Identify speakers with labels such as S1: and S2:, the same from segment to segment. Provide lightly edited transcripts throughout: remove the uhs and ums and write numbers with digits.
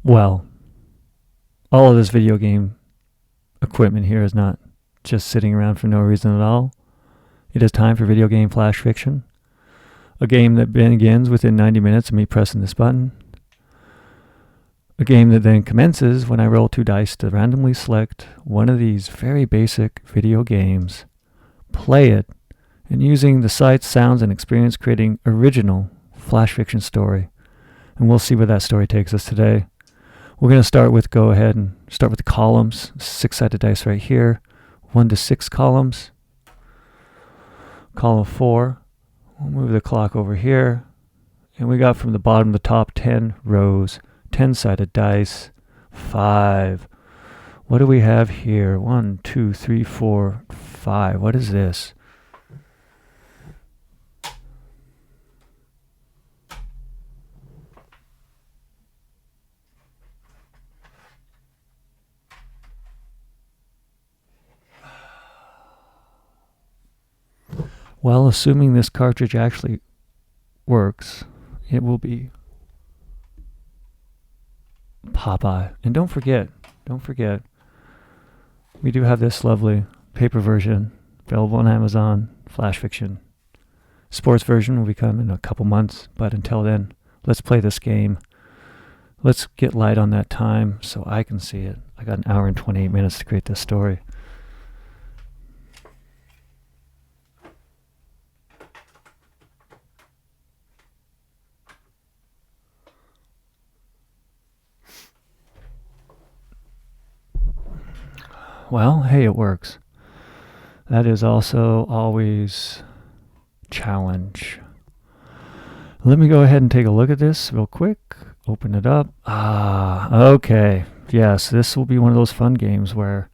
S1: Well, all of this video game equipment here is not just sitting around for no reason at all. It is time for video game flash fiction, a game that begins within 90 minutes of me pressing this button, a game that then commences when I roll 2 dice to randomly select one of these very basic video games, play it, and using the sights, sounds, and experience creating original flash fiction story. And we'll see where that story takes us today. We're going to go ahead and start with the columns. 6-sided dice right here. 1 to 6 columns. Column 4. We'll move the clock over here. And we got from the bottom to the top 10 rows. 10-sided dice. 5. What do we have here? 1, 2, 3, 4, 5. What is this? Well, assuming this cartridge actually works, it will be Popeye. And don't forget, we do have this lovely paper version available on Amazon, flash fiction. Sports version will be coming in a couple months, but until then, let's play this game. Let's get light on that time so I can see it. I got an hour and 28 minutes to create this story. Well, hey, it works. That is also always challenge. Let me go ahead and take a look at this real quick. Open it up. Okay. Yes, this will be one of those fun games where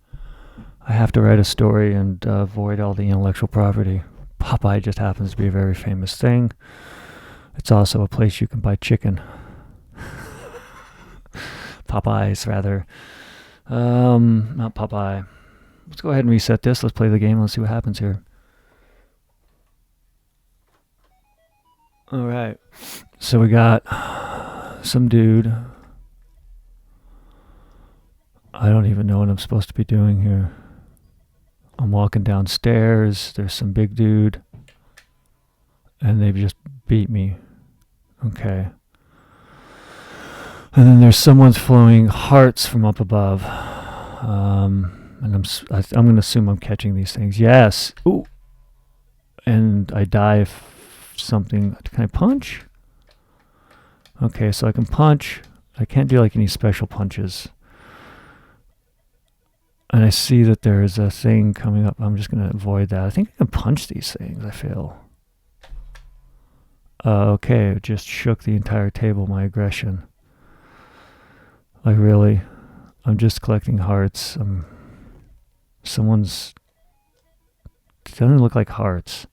S1: I have to write a story and avoid all the intellectual property. Popeye just happens to be a very famous thing. It's also a place you can buy chicken. Popeyes, rather. Not Popeye. Let's go ahead and reset this. Let's play the game. Let's see what happens here. All right. So we got some dude. I don't even know what I'm supposed to be doing here. I'm walking downstairs. There's some big dude. And they've just beat me. Okay. And then there's someone throwing hearts from up above. And I'm going to assume I'm catching these things. Yes. Ooh. And I die if something. Can I punch? Okay, so I can punch. I can't do like any special punches. And I see that there is a thing coming up. I'm just going to avoid that. I think I can punch these things, I feel. Okay, it just shook the entire table, my aggression. Like, really? I'm just collecting hearts. Someone's... It doesn't look like hearts.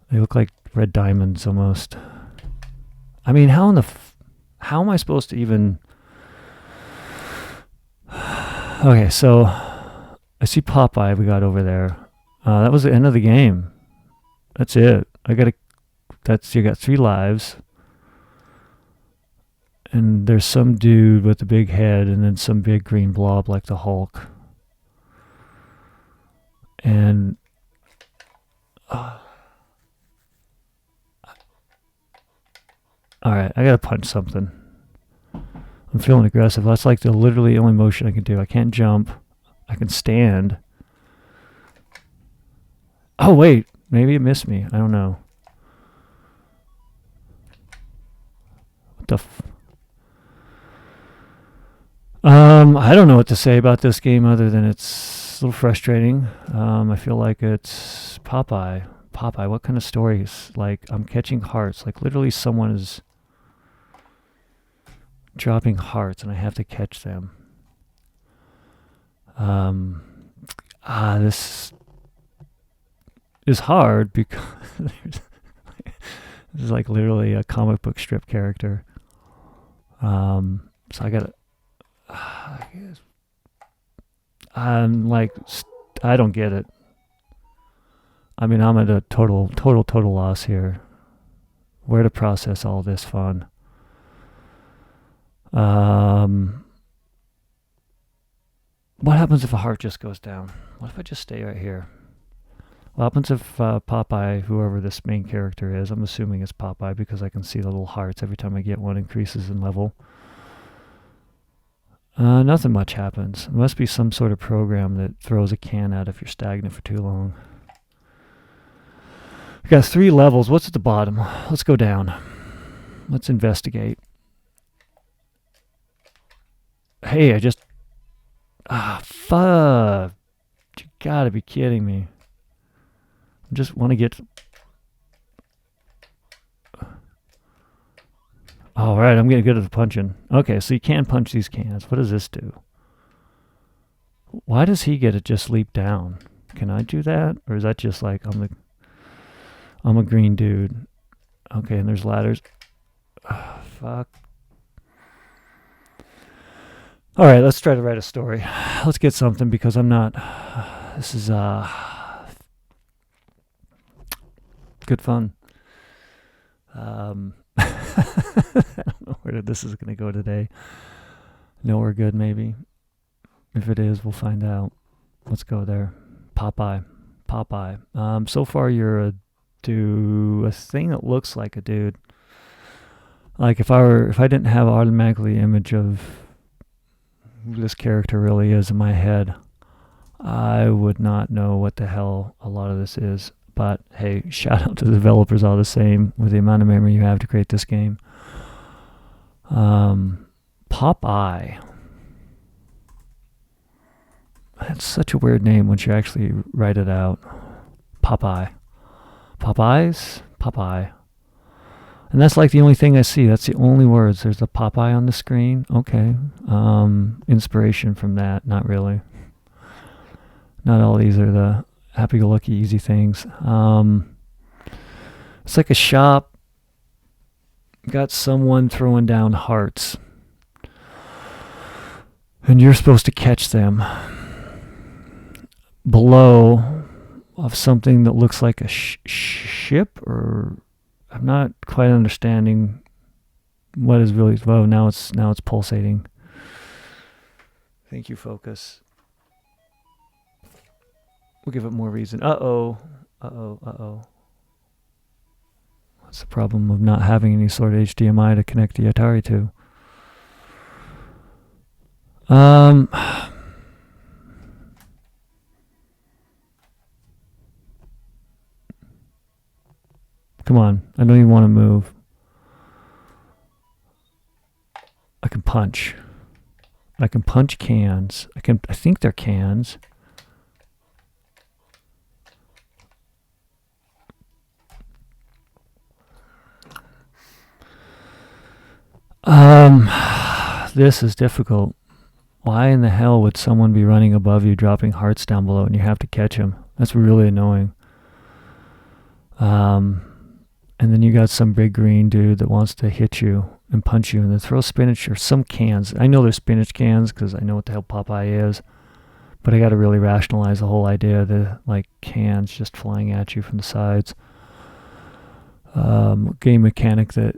S1: They look like red diamonds, almost. I mean, how am I supposed to even... Okay, so... I see Popeye we got over there. That was the end of the game. That's it. You got 3 lives. And there's some dude with a big head and then some big green blob like the Hulk. And alright, I gotta punch something. I'm feeling aggressive. That's like the literally only motion I can do. I can't jump. I can stand. Oh wait, maybe it missed me. I don't know. What the I don't know what to say about this game other than it's a little frustrating. I feel like it's Popeye. Popeye, what kind of story is like I'm catching hearts? Like literally someone is dropping hearts and I have to catch them. This is hard because this is like literally a comic book strip character. So I gotta... I'm like, I don't get it. I mean, I'm at a total loss here. Where to process all this fun. What happens if a heart just goes down? What if I just stay right here? What happens if Popeye, whoever this main character is, I'm assuming it's Popeye because I can see the little hearts every time I get one increases in level. Nothing much happens. It must be some sort of program that throws a can out if you're stagnant for too long. We got 3 levels. What's at the bottom? Let's go down. Let's investigate. Hey, I just... fuck. You gotta be kidding me. I just want to get... Alright, I'm getting good at the punching. Okay, so you can punch these cans. What does this do? Why does he get to just leap down? Can I do that? Or is that just like I'm a green dude? Okay, and there's ladders. Fuck. Alright, let's try to write a story. Let's get something because I'm not... This is good fun. I don't know where this is going to go today. Nowhere good, maybe. If it is, we'll find out. Let's go there. Popeye. So far, you're a thing that looks like a dude. Like if I didn't have automatically image of who this character really is in my head, I would not know what the hell a lot of this is. But hey, shout out to the developers all the same with the amount of memory you have to create this game. Popeye. That's such a weird name once you actually write it out. Popeye. Popeye. And that's like the only thing I see. That's the only words. There's a Popeye on the screen. Okay. Inspiration from that. Not really. Not all these are the happy-go-lucky easy things. It's like a shop. Got someone throwing down hearts. And you're supposed to catch them. Below of something that looks like a ship, or I'm not quite understanding what is really... Oh, now it's pulsating. Thank you, focus. We'll give it more reason. Uh-oh. What's the problem of not having any sort of HDMI to connect the Atari to? Come on. I don't even want to move. I can punch. I can punch cans. I think they're cans. This is difficult. Why in the hell would someone be running above you, dropping hearts down below, and you have to catch him? That's really annoying. And then you got some big green dude that wants to hit you and punch you and then throw spinach or some cans. I know they're spinach cans because I know what the hell Popeye is, but I got to really rationalize the whole idea of the like cans just flying at you from the sides. Game mechanic that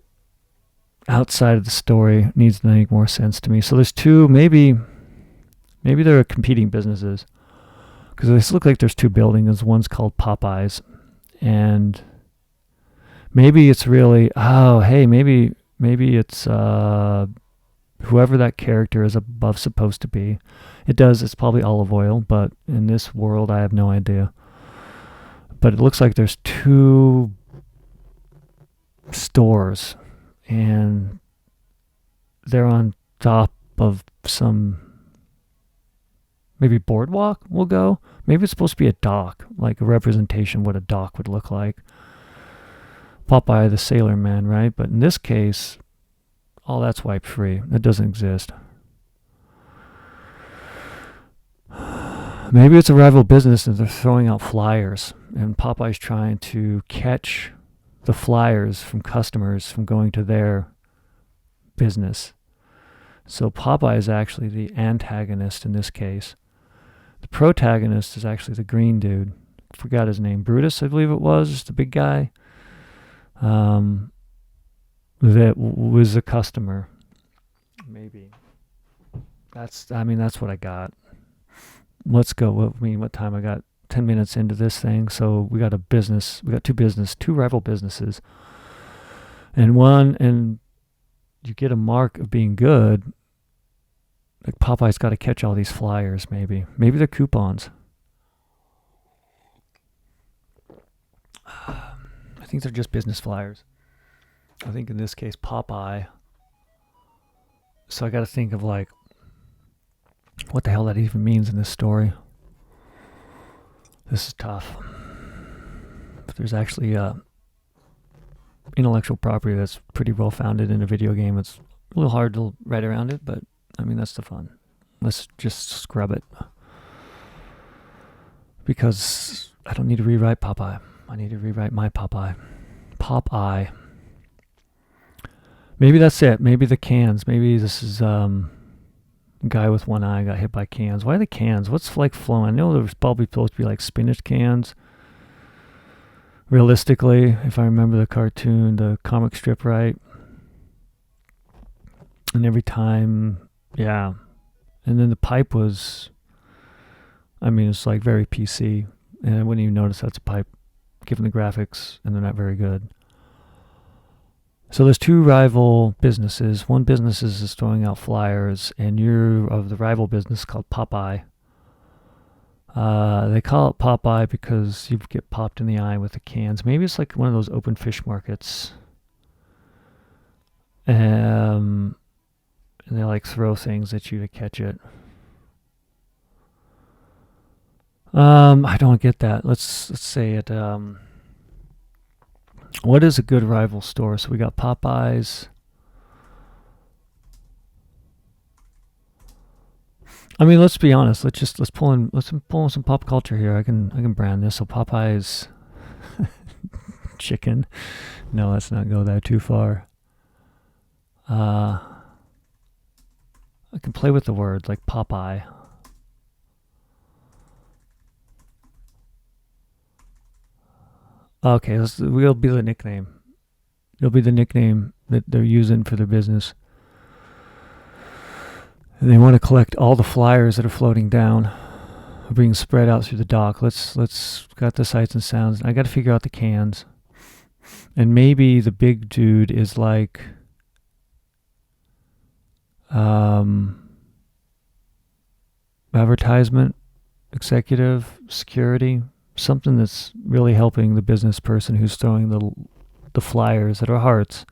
S1: outside of the story needs to make more sense to me. So there's two, maybe there are competing businesses, because it looks like there's two buildings. One's called Popeye's, and maybe it's really, maybe it's whoever that character is above supposed to be. It's probably olive oil, but in this world I have no idea. But it looks like there's two stores, and they're on top of some maybe boardwalk. We'll go. Maybe it's supposed to be a dock, like a representation of what a dock would look like. Popeye the Sailor Man, right? But in this case, all that's wiped free. That doesn't exist. Maybe it's a rival business and they're throwing out flyers, and Popeye's trying to catch the flyers from customers from going to their business. So Popeye is actually the antagonist in this case. The protagonist is actually the green dude. Forgot his name. Brutus, I believe it was, the big guy. That was a customer. Maybe. That's what I got. Let's go. What time I got? 10 minutes into this thing. So we got two rival businesses. And you get a mark of being good. Like Popeye's got to catch all these flyers, maybe. Maybe they're coupons. I think they're just business flyers. I think in this case, Popeye. So I got to think of like, what the hell that even means in this story. This is tough. But there's actually intellectual property that's pretty well founded in a video game. It's a little hard to write around it, but that's the fun. Let's just scrub it. Because I don't need to rewrite Popeye. I need to rewrite my Popeye. Popeye. Maybe that's it. Maybe the cans. Maybe this is guy with one eye got hit by cans. Why the cans? What's like flowing? I know there's probably supposed to be like spinach cans. Realistically, if I remember the cartoon, the comic strip right. And every time, yeah. And then the pipe was, it's like very PC. And I wouldn't even notice that's a pipe, given the graphics, and they're not very good. So there's two rival businesses. One business is throwing out flyers, and you're of the rival business called Popeye. They call it Popeye because you get popped in the eye with the cans. Maybe it's like one of those open fish markets. And they like throw things at you to catch it. I don't get that. Let's say it. What is a good rival store? So we got Popeyes. Let's be honest. Let's pull in some pop culture here. I can brand this. So Popeyes chicken. No, let's not go that too far. I can play with the words like Popeye. Okay, we'll be the nickname. It'll be the nickname that they're using for their business. And they want to collect all the flyers that are floating down, being spread out through the dock. Let's got the sights and sounds. I got to figure out the cans. And maybe the big dude is like advertisement, executive, security. Something that's really helping the business person who's throwing the flyers that are hearts.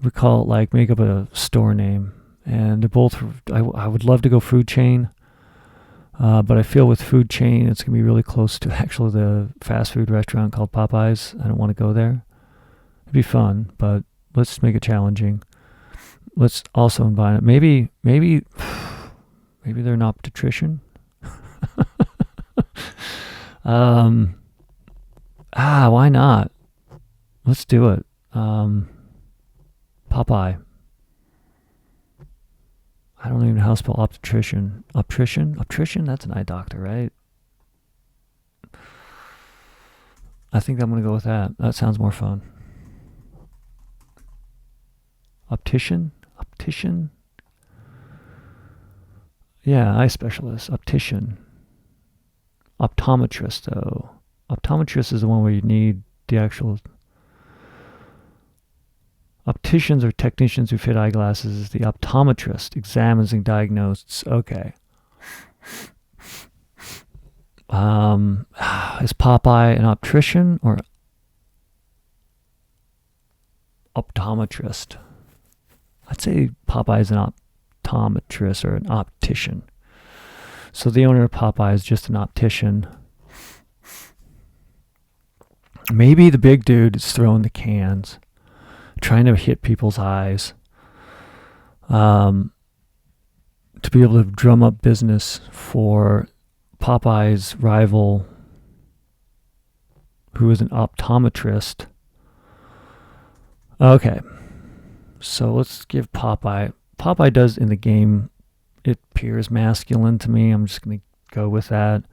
S1: We call it like, make up a store name. And they're both, I would love to go food chain. But I feel with food chain, it's going to be really close to actually the fast food restaurant called Popeyes. I don't want to go there. It'd be fun, but let's make it challenging. Let's also invite it. Maybe they're an obstetrician. Why not? Let's do it. Popeye. I don't even know how to spell obstetrician. Optician? That's an eye doctor, right? I think I'm going to go with that. That sounds more fun. Optician? Yeah, eye specialist. Optician. Optometrist, though. Optometrist is the one where you need the actual... Opticians are technicians who fit eyeglasses. The optometrist examines and diagnoses. Okay. Is Popeye an optician or optometrist? I'd say Popeye is an optometrist or an optician. So the owner of Popeye is just an optician. Maybe the big dude is throwing the cans, trying to hit people's eyes, to be able to drum up business for Popeye's rival, who is an optometrist. Okay, so let's give Popeye does in the game, it appears masculine to me. I'm just going to go with that.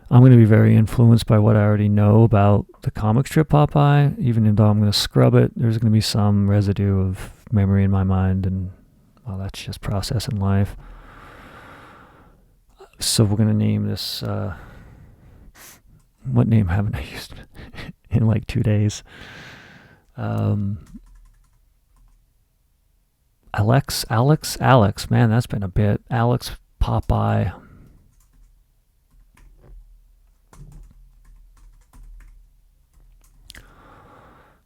S1: I'm going to be very influenced by what I already know about the comic strip Popeye. Even though I'm going to scrub it, there's going to be some residue of memory in my mind, and well, that's just processing life. So we're going to name this, what name haven't I used in like 2 days? Alex, man, that's been a bit. Alex Popeye.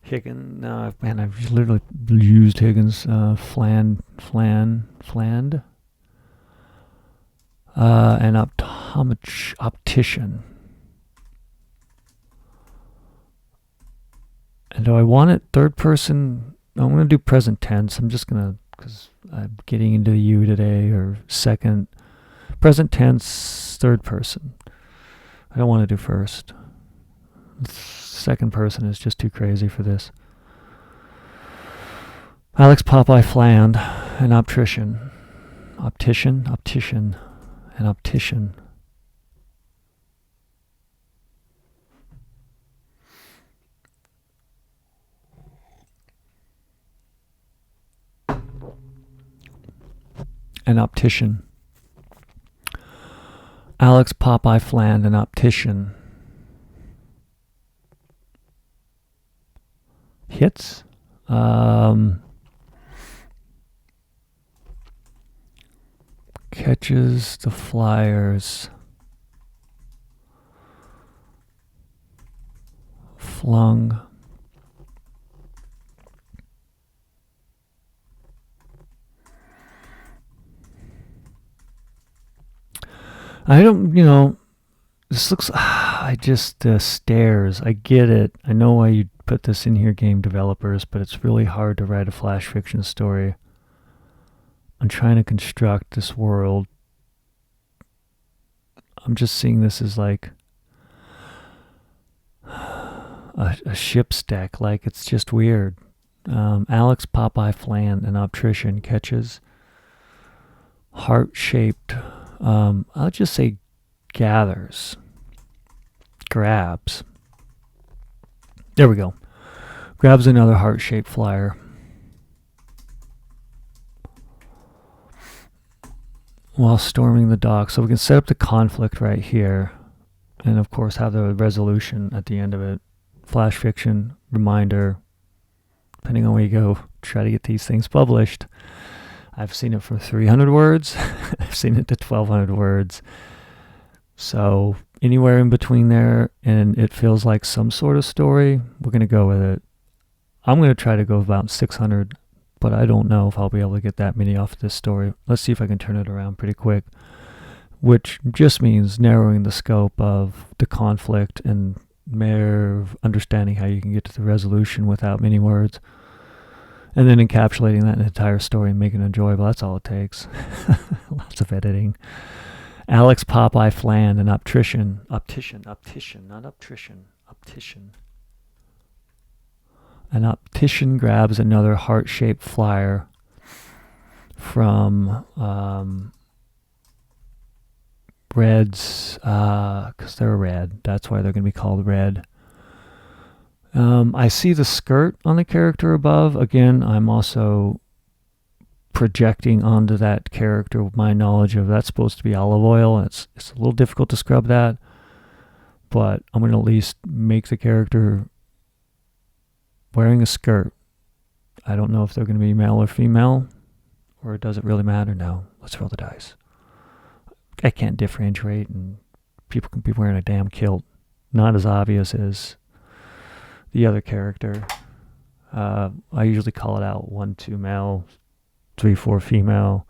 S1: Higgins, man, I've literally used Higgins, Fland, an optician. And do I want it third person? I'm going to do present tense. I'm just going to, because I'm getting into you today, or second. Present tense, third person. I don't want to do first. Second person is just too crazy for this. Alex Popeye Fland, an optician. An optician. An optician. Alex Popeye Fland, an optician. Hits. Catches the Flyers. Flung. I don't, this looks, stairs. I get it. I know why you put this in here, game developers, but it's really hard to write a flash fiction story. I'm trying to construct this world. I'm just seeing this as like a ship's deck. Like, it's just weird. Alex Popeye Fland, an optician, catches heart-shaped, I'll just say gathers, grabs. There we go. Grabs another heart-shaped flyer. While storming the dock. So we can set up the conflict right here. And of course have the resolution at the end of it. Flash fiction, reminder. Depending on where you go, try to get these things published. I've seen it for 300 words. I've seen it to 1,200 words. So anywhere in between there, and it feels like some sort of story, we're going to go with it. I'm going to try to go about 600, but I don't know if I'll be able to get that many off this story. Let's see if I can turn it around pretty quick, which just means narrowing the scope of the conflict and mere understanding how you can get to the resolution without many words. And then encapsulating that in an entire story and making it enjoyable. That's all it takes. Lots of editing. Alex Popeye Fland, an optician. Optician. An optician grabs another heart-shaped flyer from Reds, because they're red. That's why they're going to be called Red. I see the skirt on the character above. Again, I'm also projecting onto that character my knowledge of that's supposed to be olive oil. It's a little difficult to scrub that, but I'm going to at least make the character wearing a skirt. I don't know if they're going to be male or female, or does it really matter? No. Let's roll the dice. I can't differentiate, and people can be wearing a damn kilt. Not as obvious as the other character. I usually call it out 1, 2 male, 3, 4 female,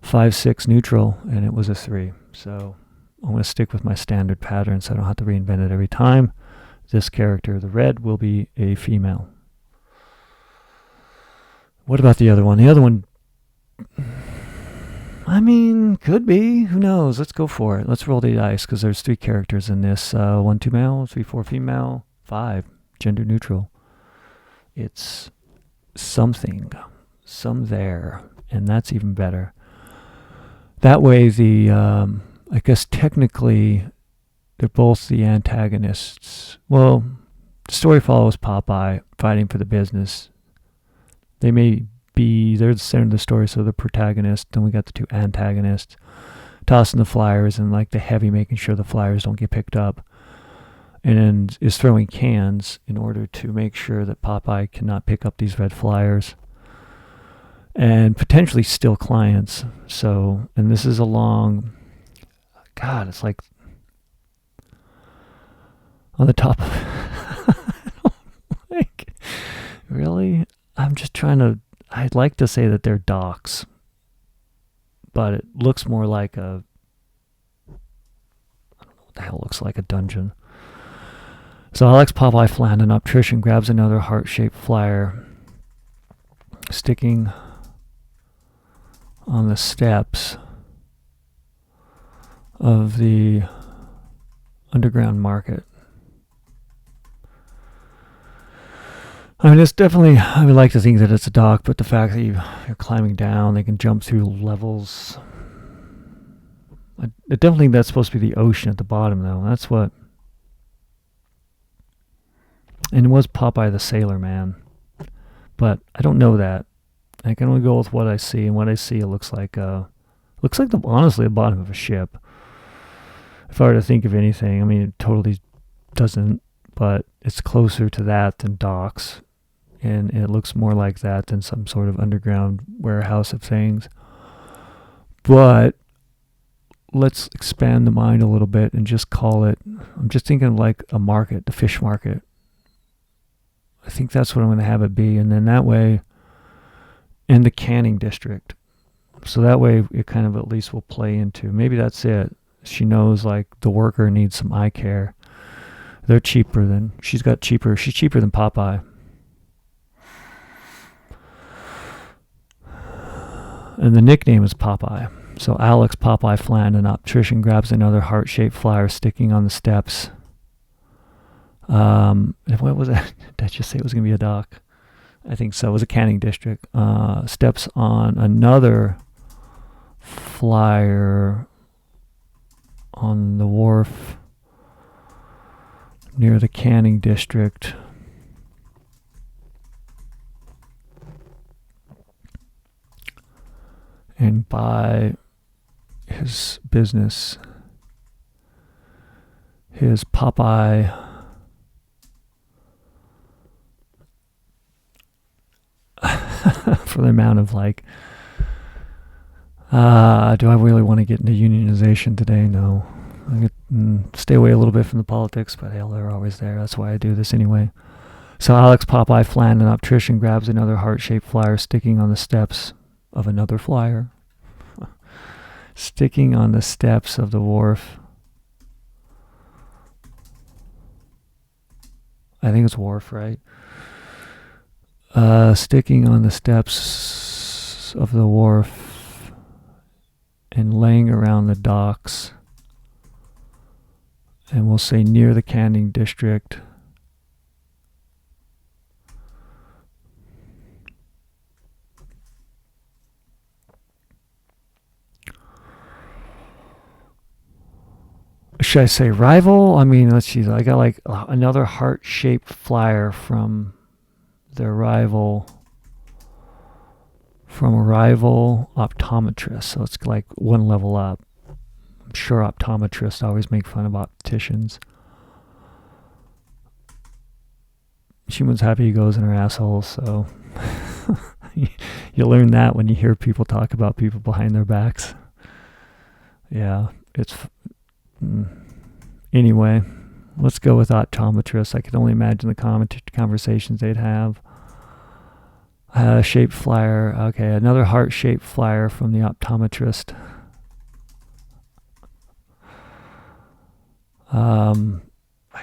S1: 5, 6 neutral, and it was a 3. So I'm going to stick with my standard pattern so I don't have to reinvent it every time. This character, the red, will be a female. What about the other one? The other one, I mean, could be. Who knows? Let's go for it. Let's roll the dice, because there's 3 characters in this. 1, 2 male, 3, 4 female, 5 gender neutral. It's something, some there, and that's even better. That way, I guess technically, they're both the antagonists. Well, the story follows Popeye fighting for the business, They may be, they're the center of the story, so the protagonist, then we got the two antagonists tossing the flyers and like the heavy making sure the flyers don't get picked up, and is throwing cans in order to make sure that Popeye cannot pick up these red flyers and potentially steal clients. So, and this is a long, God, it's like on the top of like, really? I'm just trying to, I'd like to say that they're docks, but it looks more like a, I don't know what the hell looks like a dungeon. So Alex Popeye flan, an optician, grabs another heart-shaped flyer, sticking on the steps of the underground market. I mean, it's definitely, I would like to think that it's a dock, but the fact that you're climbing down, they can jump through levels. I definitely think that's supposed to be the ocean at the bottom, though. That's what. And it was Popeye the Sailor Man. But I don't know that. I can only go with what I see, and what I see, it looks like honestly the bottom of a ship. If I were to think of anything, I mean, it totally doesn't, but it's closer to that than docks. And it looks more like that than some sort of underground warehouse of things. But let's expand the mind a little bit and just call it, I'm just thinking of like a market, the fish market. I think that's what I'm going to have it be. And then that way, in the canning district. So that way it kind of at least will play into, maybe that's it. She knows like the worker needs some eye care. They're cheaper than, she's cheaper than Popeye. And the nickname is Popeye. So Alex Popeye Flan, an optician, grabs another heart-shaped flyer sticking on the steps. What was that? Did I just say it was going to be a dock? I think so. It was a canning district. Steps on another flyer on the wharf near the canning district. And by his business, his Popeye for the amount of like, do I really want to get into unionization today? No. I stay away a little bit from the politics, but hell, they're always there. That's why I do this anyway. So Alex Popeye Flan, an optician, grabs another heart-shaped flyer sticking on the steps of another flyer. Sticking on the steps of the wharf. I think it's wharf, right? Sticking on the steps of the wharf and laying around the docks. And we'll say near the canning district. Should I say rival? I mean, let's see. I got like another heart-shaped flyer from their rival, from a rival optometrist. So it's like one level up. I'm sure optometrists always make fun of opticians. She happy he goes in her asshole, so you learn that when you hear people talk about people behind their backs. Yeah, it's... Anyway, let's go with optometrists. I can only imagine the conversations they'd have. Shaped flyer. Okay, another heart-shaped flyer from the optometrist. I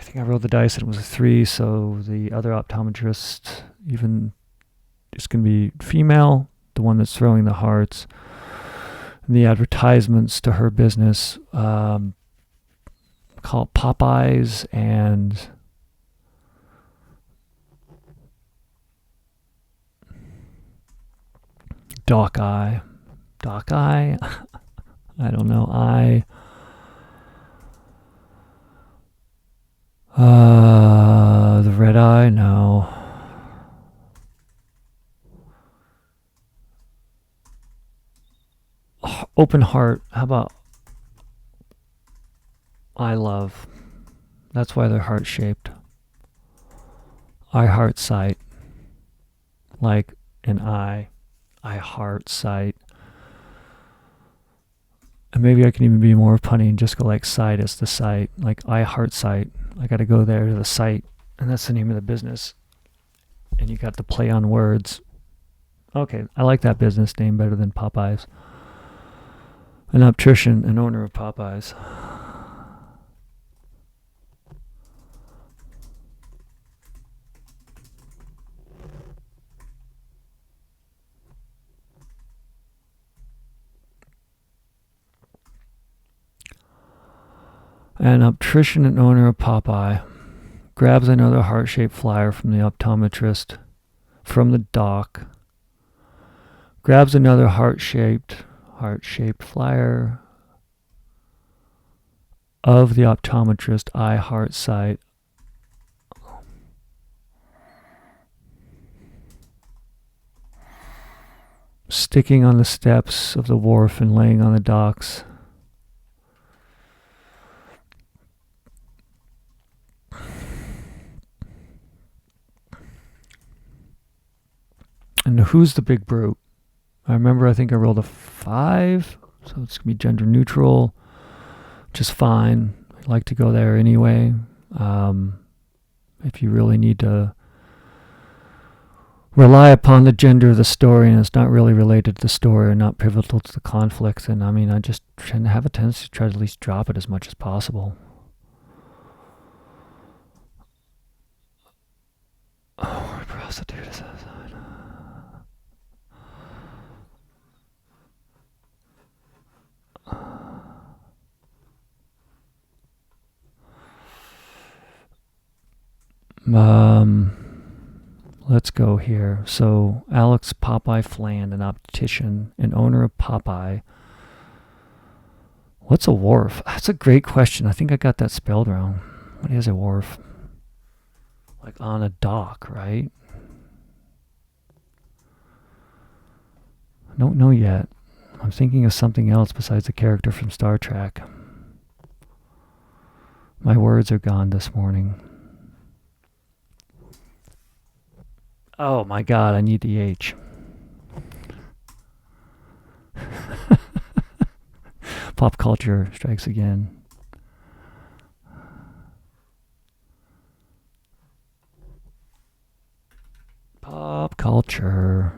S1: think I rolled the dice and it was a 3, so the other optometrist even is going to be female, the one that's throwing the hearts. And the advertisements to her business call it Popeyes and Doc Eye. Doc Eye? I don't know. The red eye? No. Open heart. How about I love? That's why they're heart shaped. I heart sight. Like an eye. I heart sight. And maybe I can even be more punny and just go like sight as the site. Like I heart sight. I got to go there to the site. And that's the name of the business. And you got to play on words. Okay, I like that business name better than Popeyes. An optician, an owner of Popeyes. An optician and owner of Popeye grabs another heart-shaped flyer from the optometrist from the dock. Grabs another heart-shaped flyer of the optometrist. I heart sight. Sticking on the steps of the wharf and laying on the docks. And who's the big brute? I think I rolled a 5, so it's going to be gender neutral, which is fine. I like to go there anyway. If you really need to rely upon the gender of the story and it's not really related to the story or not pivotal to the conflict, then I just tend to have a tendency to try to at least drop it as much as possible. Oh, prostitute is outside. Let's go here. So Alex Popeye Fland, an optician and owner of Popeye. What's a wharf? That's a great question. I think I got that spelled wrong. What is a wharf? Like on a dock, right? I don't know yet. I'm thinking of something else besides the character from Star Trek. My words are gone this morning. Oh my God, I need the H. Pop culture strikes again. Pop culture.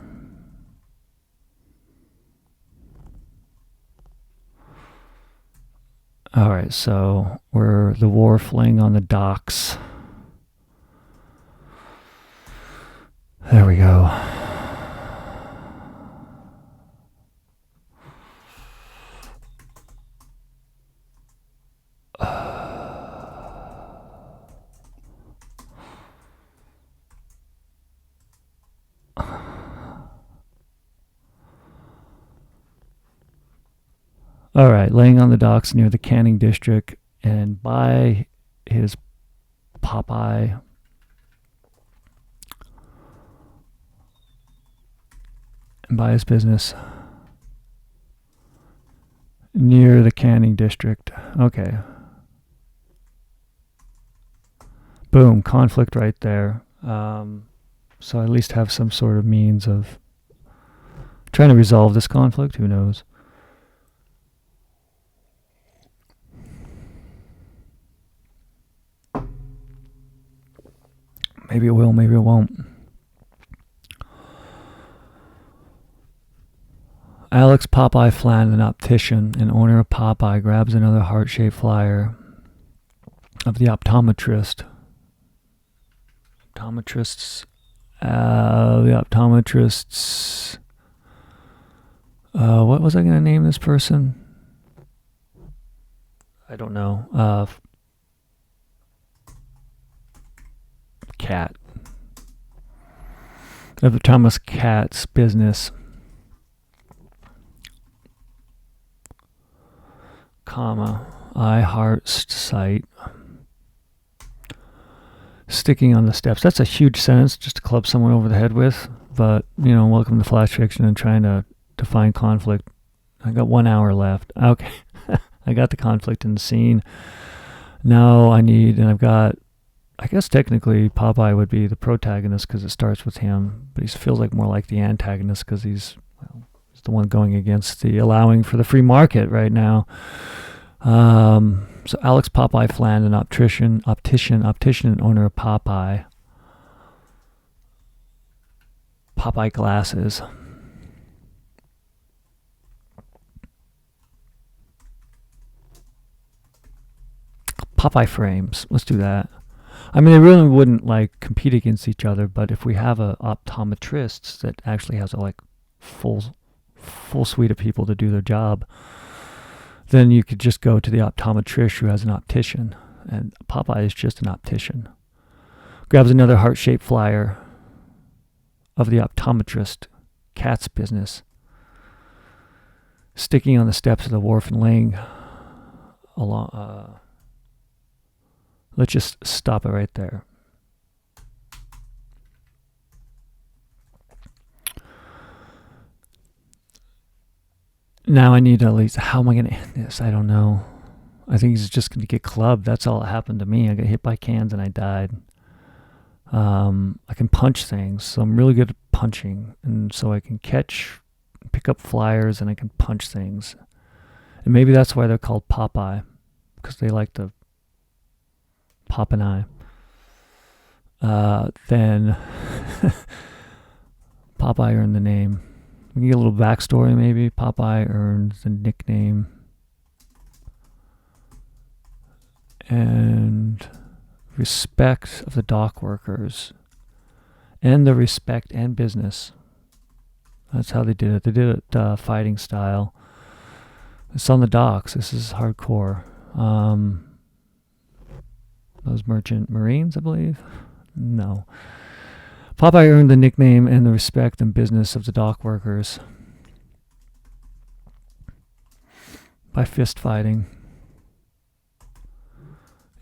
S1: All right, so we're the wharf laying on the docks. There we go. All right, laying on the docks near the canning district and by his Popeye and by his business near the canning district. Okay. Boom, conflict right there. So I at least have some sort of means of trying to resolve this conflict. Who knows? Maybe it will, maybe it won't. Alex Popeye Flan, an optician and owner of Popeye, grabs another heart-shaped flyer of the optometrist. What was I going to name this person? I don't know. Cat. Of the Thomas Cat's business. Comma. I heart sight. Sticking on the steps. That's a huge sentence just to club someone over the head with. But, welcome to Flash Fiction and trying to define conflict I got 1 hour left. Okay. I got the conflict in the scene. Now I guess technically Popeye would be the protagonist because it starts with him, but he feels like more like the antagonist because he's the one going against the allowing for the free market right now. So Alex Popeye Fland, an optician and owner of Popeye glasses. Popeye frames. Let's do that. I mean, they really wouldn't like compete against each other, but if we have a optometrist that actually has a like full suite of people to do their job, then you could just go to the optometrist who has an optician, and Popeye is just an optician. Grabs another heart-shaped flyer of the optometrist, cat's business, sticking on the steps of the wharf and laying along. Let's just stop it right there. Now I need to at least, how am I going to end this? I don't know. I think he's just going to get clubbed. That's all that happened to me. I got hit by cans and I died. I can punch things, so I'm really good at punching. And so I can pick up flyers, and I can punch things. And maybe that's why they're called Popeye, because they like to pop an eye. Then Popeye earned the name. We can get a little backstory maybe. Popeye earned the nickname and respect of the dock workers and the respect and business. That's how they did it. They did it fighting style. It's on the docks. This is hardcore. Those merchant marines, I believe? No. Popeye earned the nickname and the respect and business of the dock workers by fist fighting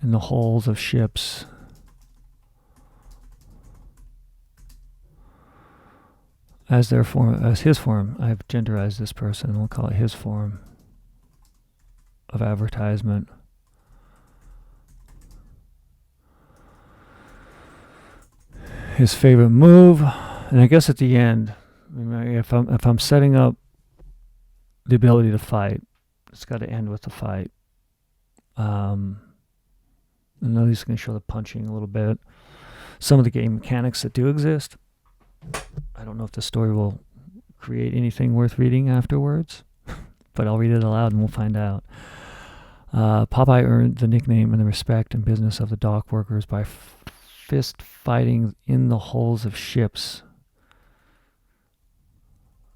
S1: in the hulls of ships. As his form, I've genderized this person, we'll call it his form of advertisement. His favorite move, and I guess at the end, if I'm setting up the ability to fight, it's got to end with the fight. I know he's going to show the punching a little bit. Some of the game mechanics that do exist. I don't know if the story will create anything worth reading afterwards, but I'll read it aloud and we'll find out. Popeye earned the nickname and the respect and business of the dock workers by fist fighting in the hulls of ships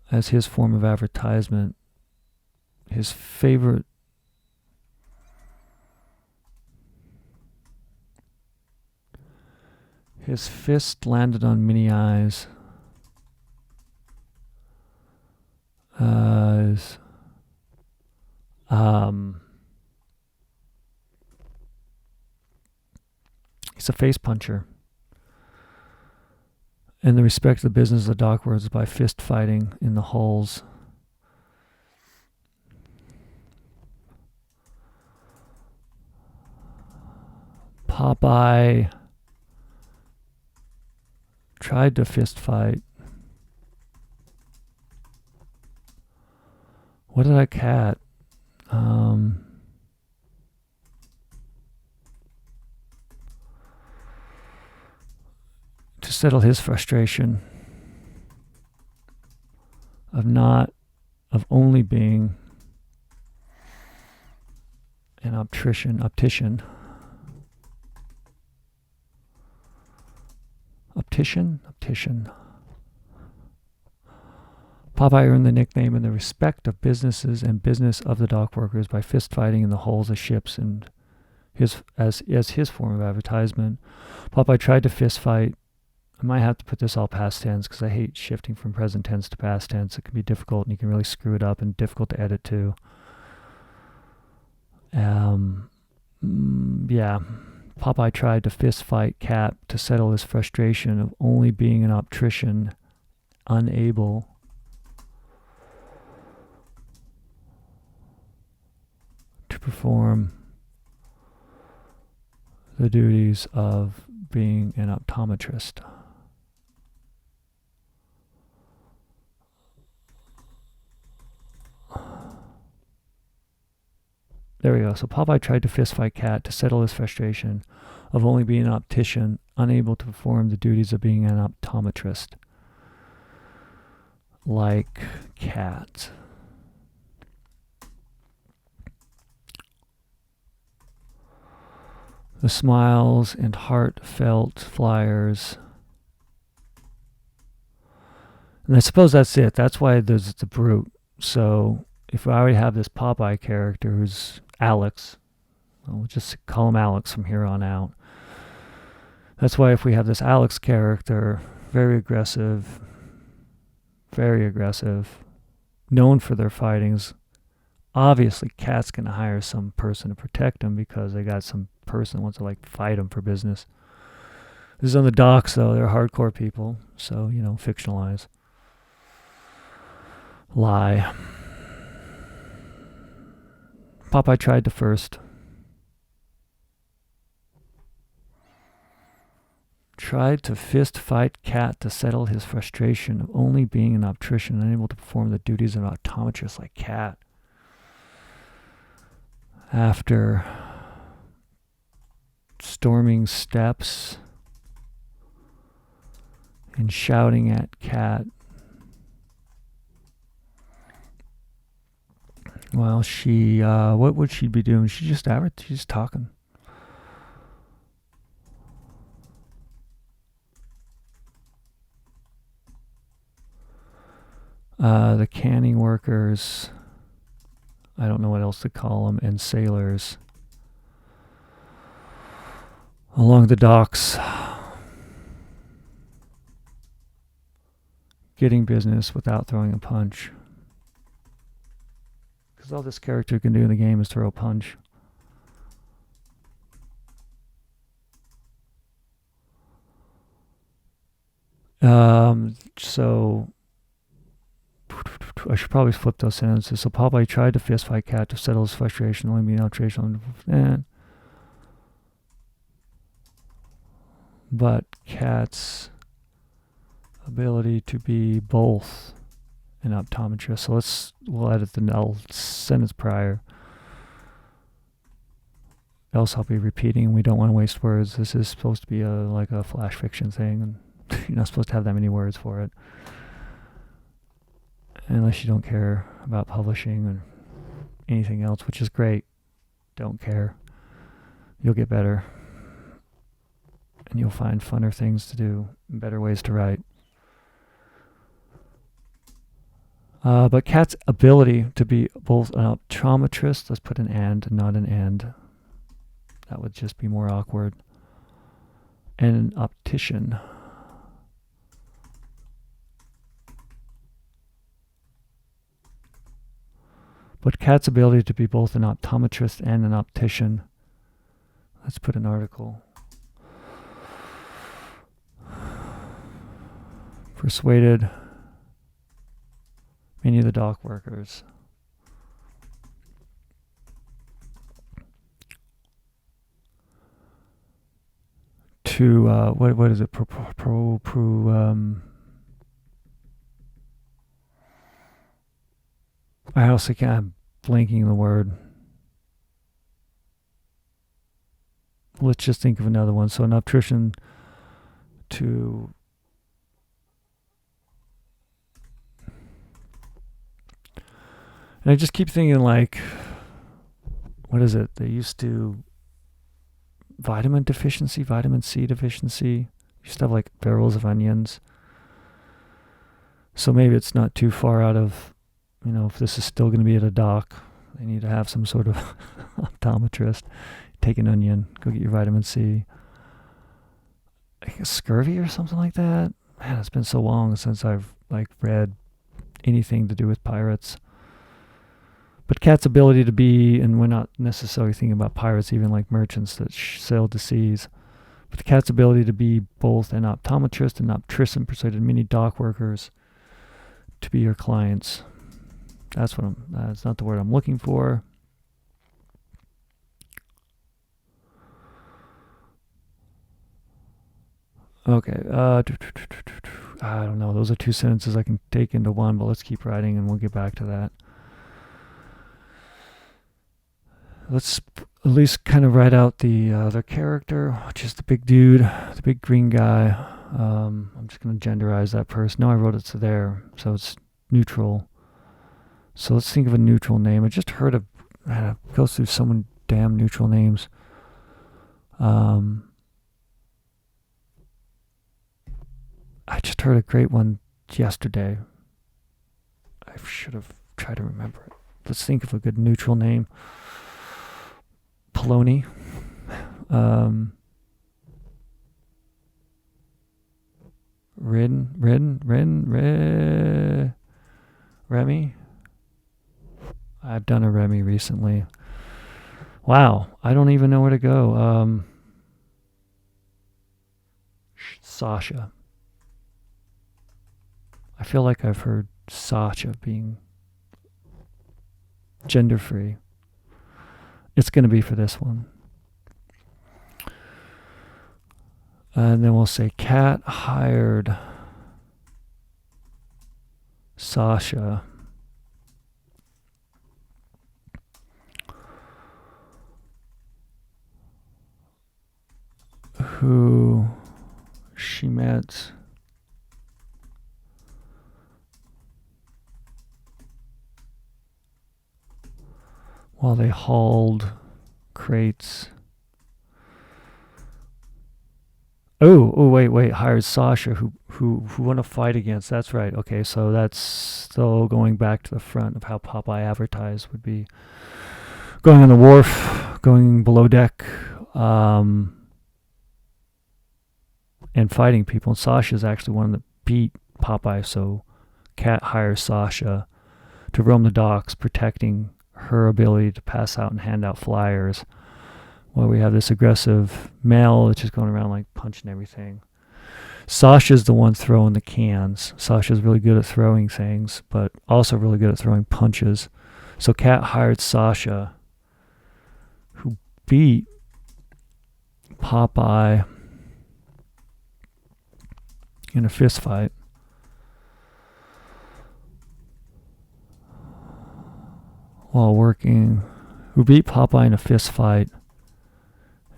S1: as his form of advertisement. His favorite his fist landed on many eyes as he's a face puncher. And the respect of the business of the dock workers by fist fighting in the hulls. Popeye tried to fist fight. What did I cat? To settle his frustration of only being an optician. Popeye earned the nickname and the respect of businesses and business of the dock workers by fist fighting in the hulls of ships and as his form of advertisement. Popeye tried to fist fight. I might have to put this all past tense because I hate shifting from present tense to past tense. It can be difficult and you can really screw it up and difficult to edit too. Popeye tried to fist fight Cap to settle his frustration of only being an optician, unable perform the duties of being an optometrist. There we go. So Popeye tried to fistfight Cat to settle his frustration of only being an optician, unable to perform the duties of being an optometrist. Like Cat. The smiles and heartfelt flyers. And I suppose that's it. That's why there's the brute. So if I already have this Popeye character who's Alex, we'll just call him Alex from here on out. That's why if we have this Alex character, very aggressive, known for their fightings, obviously Cat's going to hire some person to protect him because they got some person that wants to like fight him for business. This is on the docks though. They're hardcore people. So, you know, fictionalize. Lie. Popeye tried to first. Tried to fist fight Cat to settle his frustration of only being an optician, unable to perform the duties of an optometrist like Cat. After storming steps and shouting at Cat while she, what would she be doing? She's just talking. The canning workers, I don't know what else to call them, and sailors along the docks getting business without throwing a punch. Because all this character can do in the game is throw a punch. So I should probably flip those sentences. So Popeye tried to fistfight Cat to settle his frustration, only being outraged. But Cat's ability to be both an optometrist. So we'll edit the null sentence prior. Else I'll be repeating. We don't want to waste words. This is supposed to be like a flash fiction thing, and you're not supposed to have that many words for it. Unless you don't care about publishing or anything else, which is great. Don't care. You'll get better. And you'll find funner things to do, better ways to write. But Cat's ability to be both an optometrist, let's put an and, not an and. That would just be more awkward. And an optician. But Cat's ability to be both an optometrist and an optician. Let's put an article. Persuaded many of the dock workers to what is it? I also can't. I'm blanking the word. Let's just think of another one. So an optician to and I just keep thinking like, what is it? They used to vitamin C deficiency. Used to have like barrels of onions. So maybe it's not too far out of, you know, if this is still going to be at a dock, they need to have some sort of optometrist. Take an onion, go get your vitamin C. I think scurvy or something like that. Man, it's been so long since I've like read anything to do with pirates. But Cat's ability to be, and we're not necessarily thinking about pirates, even like merchants that sailed the seas, but the Cat's ability to be both an optometrist and optician persuaded many dock workers to be your clients. That's not the word I'm looking for. Okay. I don't know. Those are two sentences I can take into one, but let's keep writing and we'll get back to that. Let's at least kind of write out the other character, which is the big dude, the big green guy. I'm just going to genderize that person. No, I wrote it to there, so it's neutral. So let's think of a neutral name. I just heard I had to go through so many damn neutral names. I just heard a great one yesterday. I should have tried to remember it. Let's think of a good neutral name. Polony. Remy. I've done a Remy recently. Wow, I don't even know where to go. Sasha. I feel like I've heard Sasha being gender free. It's going to be for this one. And then we'll say Kat hired Sasha who she met while they hauled crates. Wait. Hired Sasha, who won a fight against. That's right. Okay, so that's still going back to the front of how Popeye advertised would be going on the wharf, going below deck, and fighting people. And Sasha's actually one that beat Popeye. So Kat hires Sasha to roam the docks, protecting her ability to pass out and hand out flyers. Well, we have this aggressive male that's just going around like punching everything. Sasha's the one throwing the cans. Sasha's really good at throwing things, but also really good at throwing punches. So Kat hired Sasha, who beat Popeye in a fist fight. Who beat Popeye in a fist fight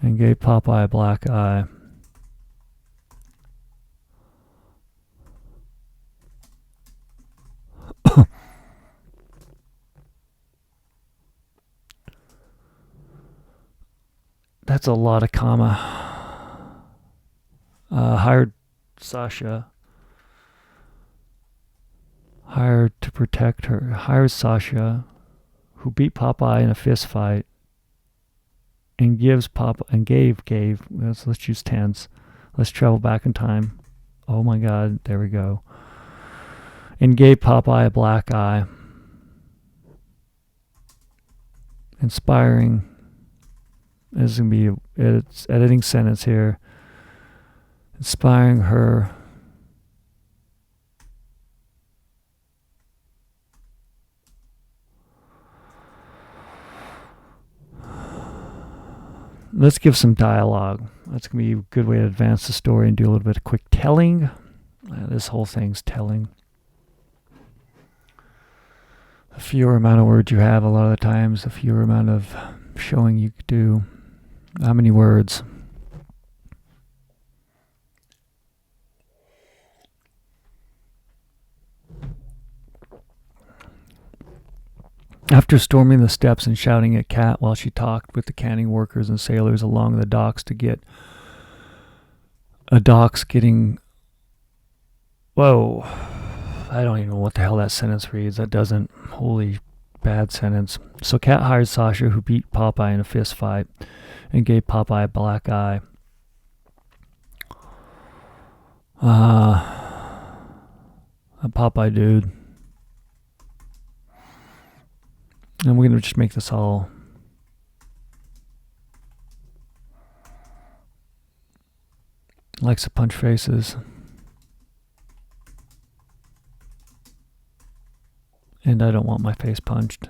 S1: and gave Popeye a black eye. That's a lot of comma. Hired Sasha. Hired to protect her. Hired Sasha, who beat Popeye in a fist fight and gave. Let's use tense. Let's travel back in time. Oh my God, there we go. And gave Popeye a black eye. Inspiring. This is going to be it's editing sentence here. Inspiring her let's give some dialogue. That's going to be a good way to advance the story and do a little bit of quick telling. This whole thing's telling. The fewer amount of words you have, a lot of the times, the fewer amount of showing you do. How many words? After storming the steps and shouting at Kat while she talked with the canning workers and sailors along the docks to get whoa, I don't even know what the hell that sentence reads. That doesn't, holy bad sentence. So Kat hired Sasha, who beat Popeye in a fist fight and gave Popeye a black eye. A Popeye dude. And we're going to just make this all likes to punch faces. And I don't want my face punched.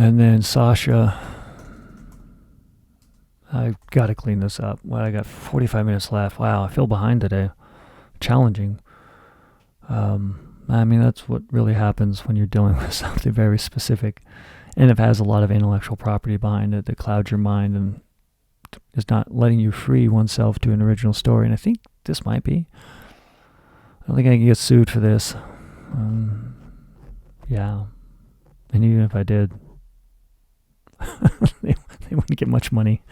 S1: And then Sasha, I've got to clean this up. Well, I got 45 minutes left. Wow, I feel behind today. Challenging. I mean, that's what really happens when you're dealing with something very specific, and it has a lot of intellectual property behind it that clouds your mind and is not letting you free oneself to an original story. And I think this might be. I don't think I can get sued for this. Yeah. And even if I did, they wouldn't get much money.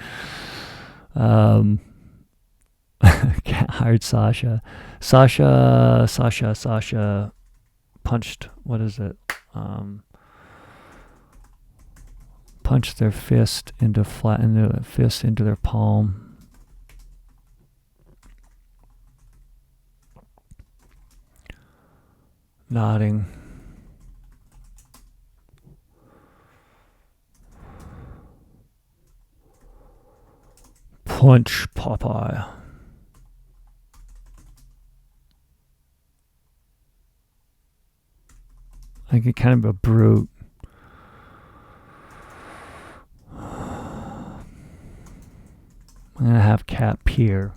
S1: Hired Sasha. Sasha punched, what is it? Punched their fist into their palm. Nodding. Punch Popeye. I get kind of a brute. I'm gonna have cat peer.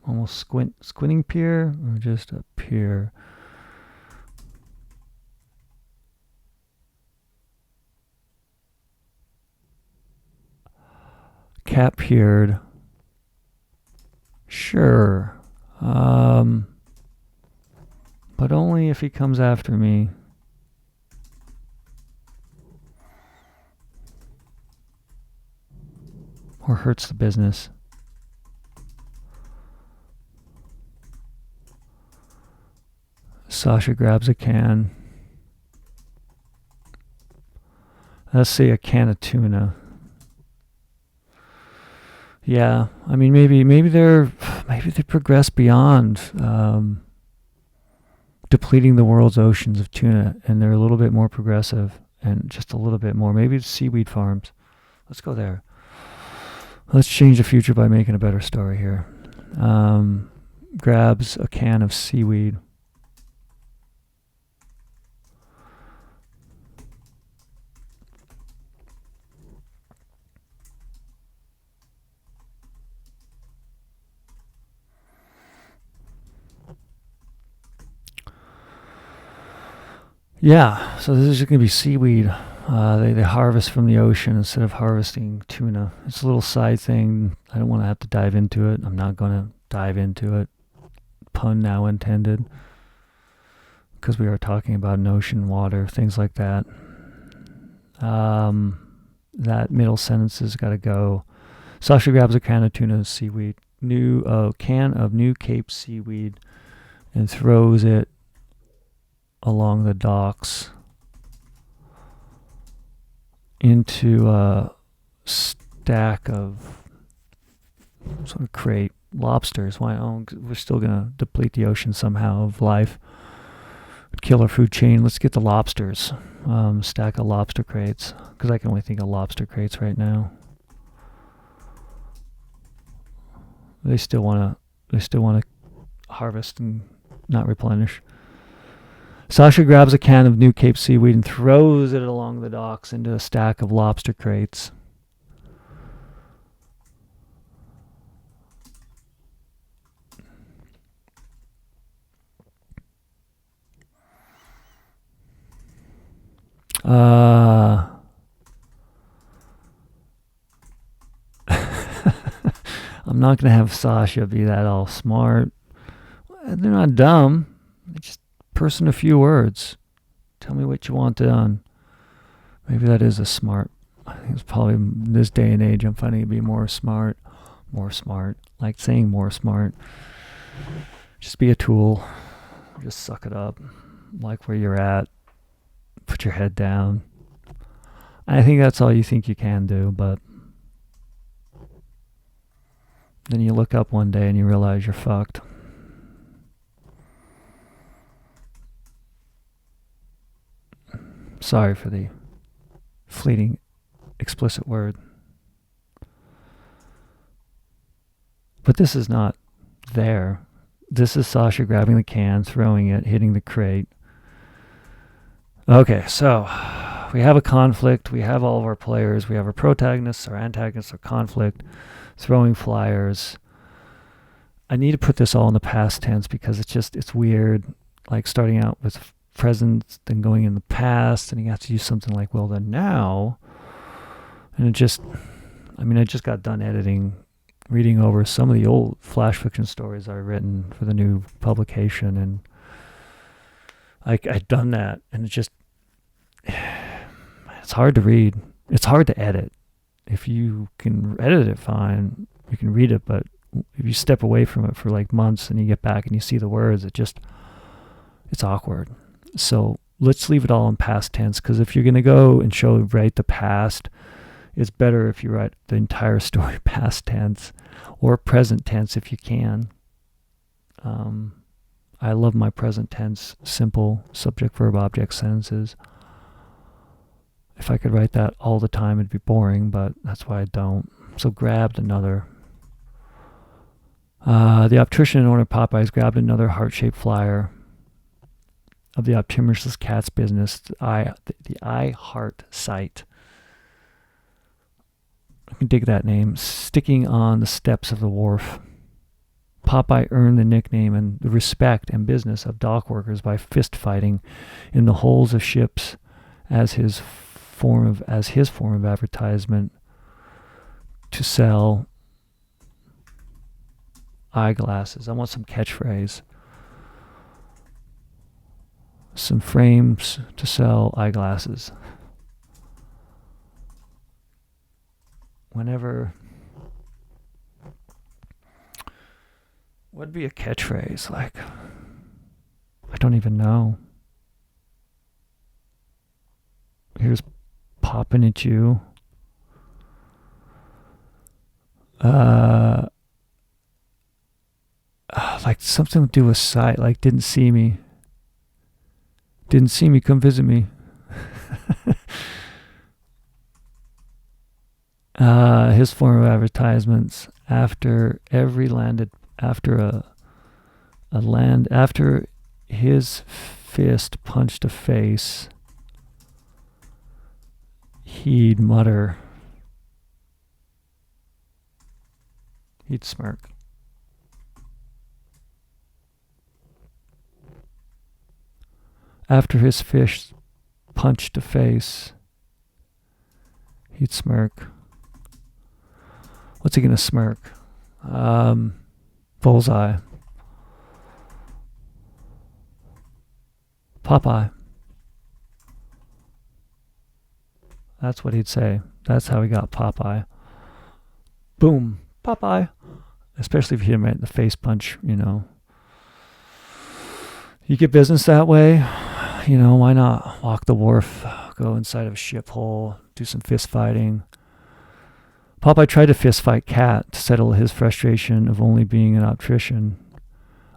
S1: Almost squinting peer, or just a peer. Cat peered. Sure. But only if he comes after me. Or hurts the business. Sasha grabs a can. Let's say a can of tuna. Yeah, I mean maybe they progress beyond depleting the world's oceans of tuna, and they're a little bit more progressive, and just a little bit more. Maybe it's seaweed farms. Let's go there. Let's change the future by making a better story here. Grabs a can of seaweed. Yeah, so this is going to be seaweed. They harvest from the ocean instead of harvesting tuna. It's a little side thing. I don't want to have to dive into it. I'm not going to dive into it. Pun now intended. Because we are talking about an ocean, water, things like that. That middle sentence has got to go. Sasha grabs a can of tuna seaweed. Can of New Cape seaweed, and throws it along the docks into a stack of sort of crate lobsters. Why? Oh, we're still gonna deplete the ocean somehow of life, kill our food chain. Let's get the lobsters. Stack of lobster crates, because I can only think of lobster crates right now. They still wanna harvest and not replenish. Sasha grabs a can of New Cape seaweed and throws it along the docks into a stack of lobster crates. I'm not going to have Sasha be that all smart. They're not dumb. They just person a few words. Tell me what you want done. Maybe that is a smart. I think it's probably in this day and age I'm finding it to be more smart. Like saying more smart. Just be a tool. Just suck it up. Like where you're at. Put your head down. I think that's all you think you can do, but then you look up one day and you realize you're fucked. Sorry for the fleeting explicit word. But this is not there. This is Sasha grabbing the can, throwing it, hitting the crate. Okay, so we have a conflict. We have all of our players. We have our protagonists, our antagonists, our conflict, throwing flyers. I need to put this all in the past tense because it's weird. Like starting out with present, then going in the past, and you have to use something like, well, then now. And I just got done reading over some of the old flash fiction stories I've written for the new publication, and I'd done that, and it's hard to read. It's hard to edit. If you can edit it, fine. You can read it, but if you step away from it for like months and you get back and you see the words, it's awkward. So let's leave it all in past tense, because if you're going to go and write the past, it's better if you write the entire story past tense or present tense if you can. I love my present tense, simple subject, verb, object sentences. If I could write that all the time, it'd be boring, but that's why I don't. So grabbed another. The optician owner Popeyes grabbed another heart-shaped flyer of the optometrist's cat's business, the I Heart site. I can dig that name. Sticking on the steps of the wharf. Popeye earned the nickname and the respect and business of dock workers by fist fighting in the hulls of ships as his form of advertisement to sell eyeglasses. I want some catchphrase. Some frames to sell eyeglasses. What'd be a catchphrase? Like, I don't even know. Here's popping at you. Like something to do with sight. Like didn't see me, come visit me. His form of advertisements after his fist punched a face, he'd mutter, he'd smirk. After his fist punched a face, he'd smirk. What's he gonna smirk? Bullseye. Popeye. That's what he'd say. That's how he got Popeye. Boom. Popeye. Especially if you hit him right in the face punch, You get business that way. Why not walk the wharf, go inside of a ship hole, do some fist fighting. Popeye tried to fist fight Cat to settle his frustration of only being an optician,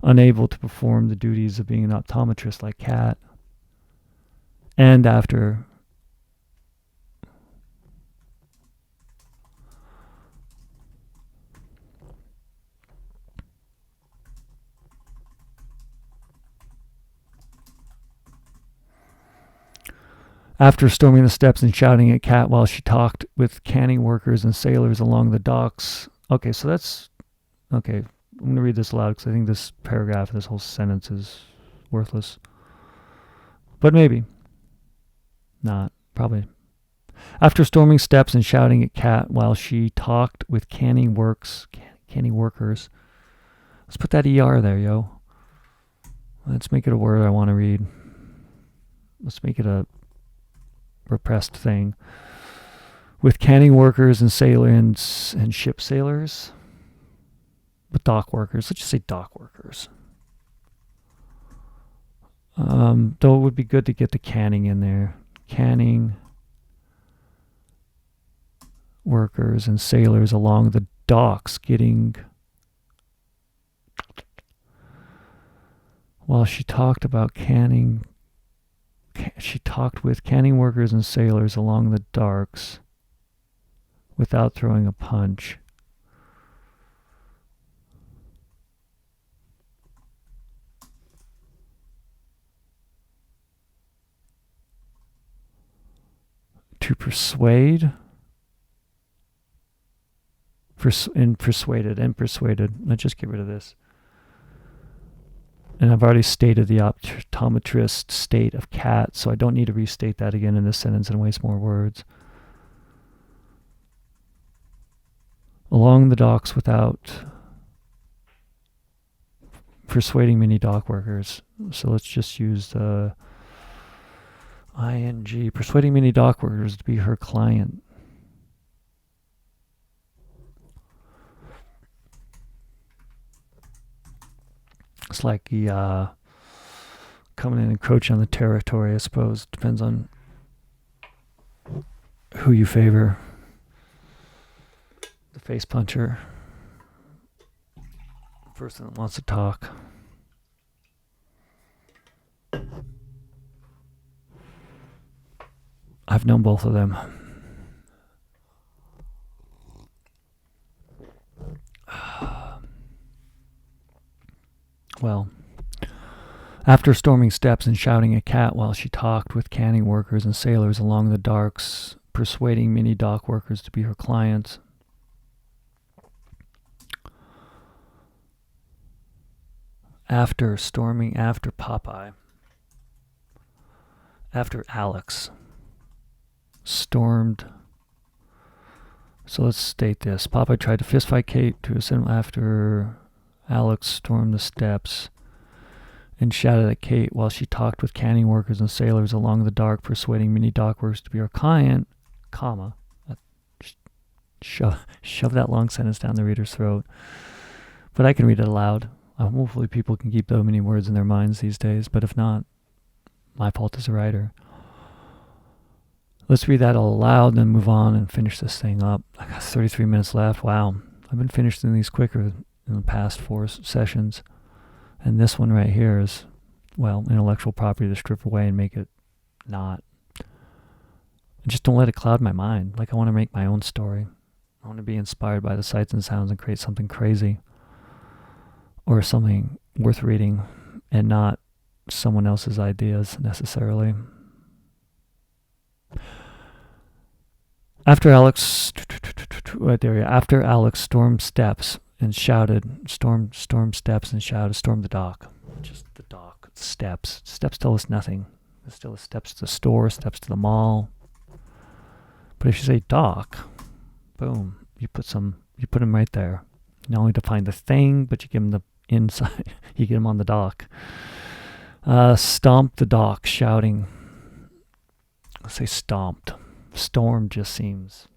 S1: unable to perform the duties of being an optometrist like Cat. And after storming the steps and shouting at Cat while she talked with canning workers and sailors along the docks. Okay, so that's... Okay, I'm going to read this aloud because I think this paragraph, this whole sentence is worthless. But maybe. Not. Probably. After storming steps and shouting at Cat while she talked with canning workers. Let's put that ER there, yo. Let's make it a word I want to read. Let's make it a repressed thing. With canning workers and sailors and ship sailors. But dock workers. Let's just say dock workers. Though it would be good to get the canning in there. Canning workers and sailors along the docks while she talked about canning. She talked with canning workers and sailors along the docks without throwing a punch. to persuade, persuaded. Let's just get rid of this. And I've already stated the optometrist state of cat, so I don't need to restate that again in this sentence and waste more words. Along the docks without persuading many dock workers. So let's just use the ing. Persuading many dock workers to be her client. It's like the coming in and encroaching on the territory, I suppose. Depends on who you favor. The face puncher. Person that wants to talk. I've known both of them. Well, after storming steps and shouting at Cat while she talked with canning workers and sailors along the docks, persuading many dock workers to be her clients. After storming, after Popeye, after Alex stormed. So let's state this. Popeye tried to fistfight Kate to ascend after Alex stormed the steps and shouted at Kate while she talked with canning workers and sailors along the dock, persuading many dock workers to be her client, comma. Shove that long sentence down the reader's throat. But I can read it aloud. Hopefully people can keep so many words in their minds these days, but if not, my fault as a writer. Let's read that all aloud, then move on and finish this thing up. I got 33 minutes left. Wow. I've been finishing these quicker in the past 4 sessions. And this one right here is, well, intellectual property to strip away and make it not. I just don't let it cloud my mind. Like I want to make my own story. I want to be inspired by the sights and sounds and create something crazy. Or something worth reading and not someone else's ideas necessarily. After Alex stormed steps and shouted, stormed the dock. Just the dock, steps. Steps tell us nothing. There's still steps to the store, steps to the mall. But if you say dock, boom, you put them right there. Not only to find the thing, but you give them the inside. You get them on the dock. Stomped the dock, shouting. Let's say stomped. Storm just seems,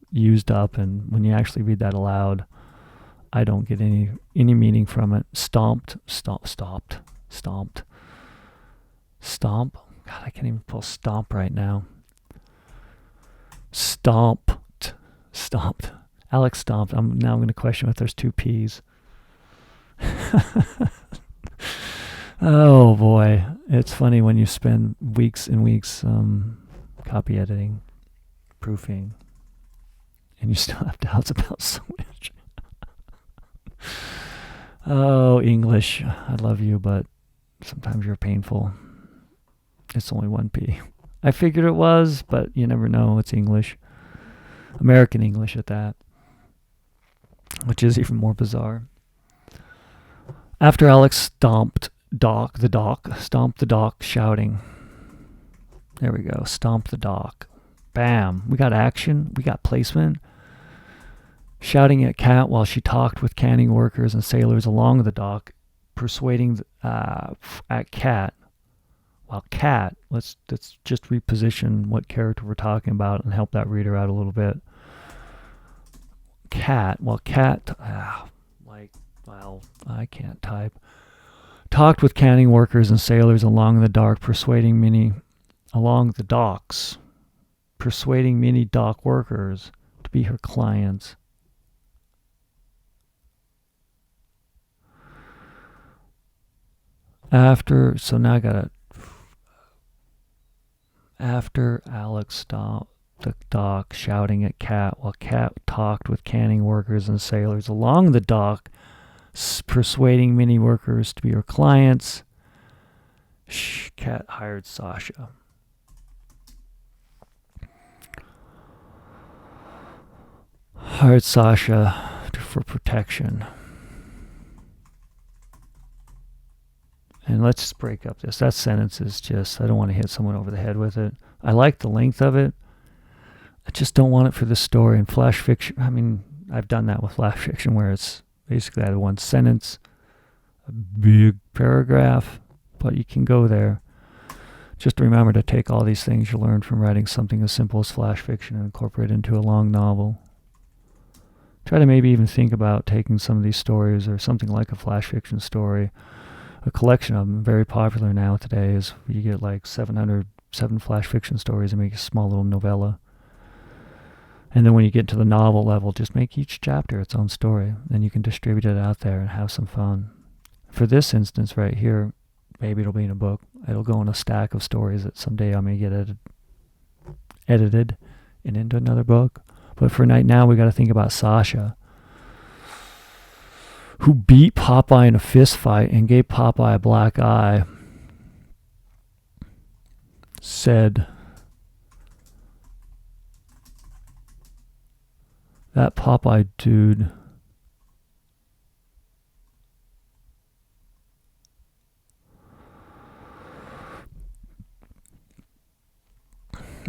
S1: used up, and when you actually read that aloud, I don't get any meaning from it. Stomped. God, I can't even pull stomp right now. Stomped. Alex stomped. I'm going to question if there's 2 P's. Oh boy, it's funny when you spend weeks and weeks copy editing, proofing, and you still have doubts about switch. Oh, English, I love you, but sometimes you're painful. It's only 1 P. I figured it was, but you never know. It's English. American English at that, which is even more bizarre. After Alex stomped the dock, shouting. There we go. Stomp the dock. Bam. We got action. We got placement. Shouting at Cat while she talked with canning workers and sailors along the dock, persuading at Cat. While Cat, let's just reposition what character we're talking about and help that reader out a little bit. Cat, while Cat, I can't type. Talked with canning workers and sailors along the dock, persuading many dock workers to be her clients. After Alex stopped the dock, shouting at Cat while Cat talked with canning workers and sailors along the dock, persuading many workers to be her clients, Cat hired Sasha. hired Sasha for protection. And let's just break up this. That sentence is just, I don't want to hit someone over the head with it. I like the length of it. I just don't want it for this story. And flash fiction, I mean, I've done that with flash fiction where it's basically either one sentence, a big paragraph, but you can go there. Just remember to take all these things you learned from writing something as simple as flash fiction and incorporate it into a long novel. Try to maybe even think about taking some of these stories or something like a flash fiction story. A collection of them, very popular now today, is you get like 707 flash fiction stories and make a small little novella. And then when you get to the novel level, just make each chapter its own story. Then you can distribute it out there and have some fun. For this instance right here, maybe it'll be in a book. It'll go in a stack of stories that someday I may get edited and into another book. But for right now, we got to think about Sasha, who beat Popeye in a fist fight and gave Popeye a black eye, said that Popeye dude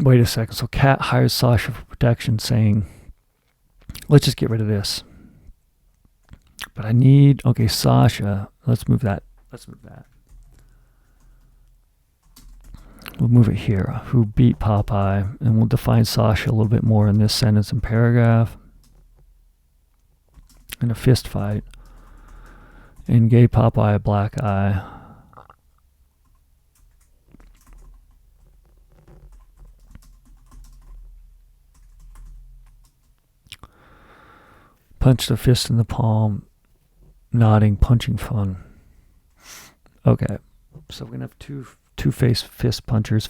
S1: wait a second. So Cat hires Sasha for protection, saying, let's just get rid of this. But I need, okay, Sasha. Let's move that. We'll move it here. Who beat Popeye? And we'll define Sasha a little bit more in this sentence and paragraph. In a fist fight. And gave Popeye a black eye. Punched a fist in the palm. Nodding, punching fun. Okay, so we're gonna have two face punchers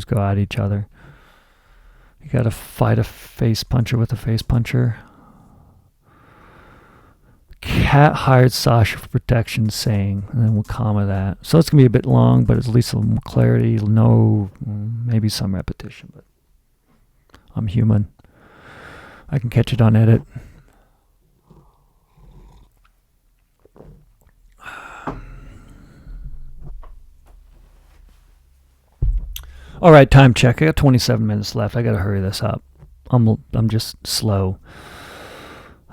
S1: go at each other. You gotta fight a face puncher with a face puncher. Cat hired Sasha for protection, saying, and then we'll comma that. So it's gonna be a bit long, but it's at least a little more clarity. No, maybe some repetition, but I'm human. I can catch it on edit. All right, time check. I got 27 minutes left. I got to hurry this up. I'm just slow.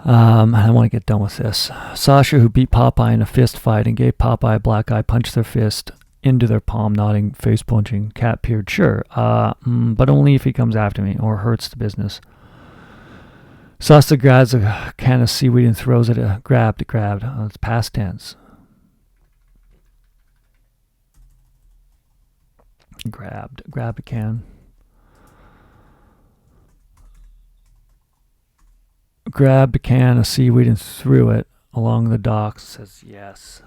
S1: I want to get done with this. Sasha, who beat Popeye in a fist fight and gave Popeye a black eye, punched their fist into their palm, nodding, face punching. Cat peered, sure, but only if he comes after me or hurts the business. Sasha grabs a can of seaweed and throws it. Grabbed. It's past tense. Grabbed a can. Grabbed a can of seaweed and threw it along the docks. Says yes.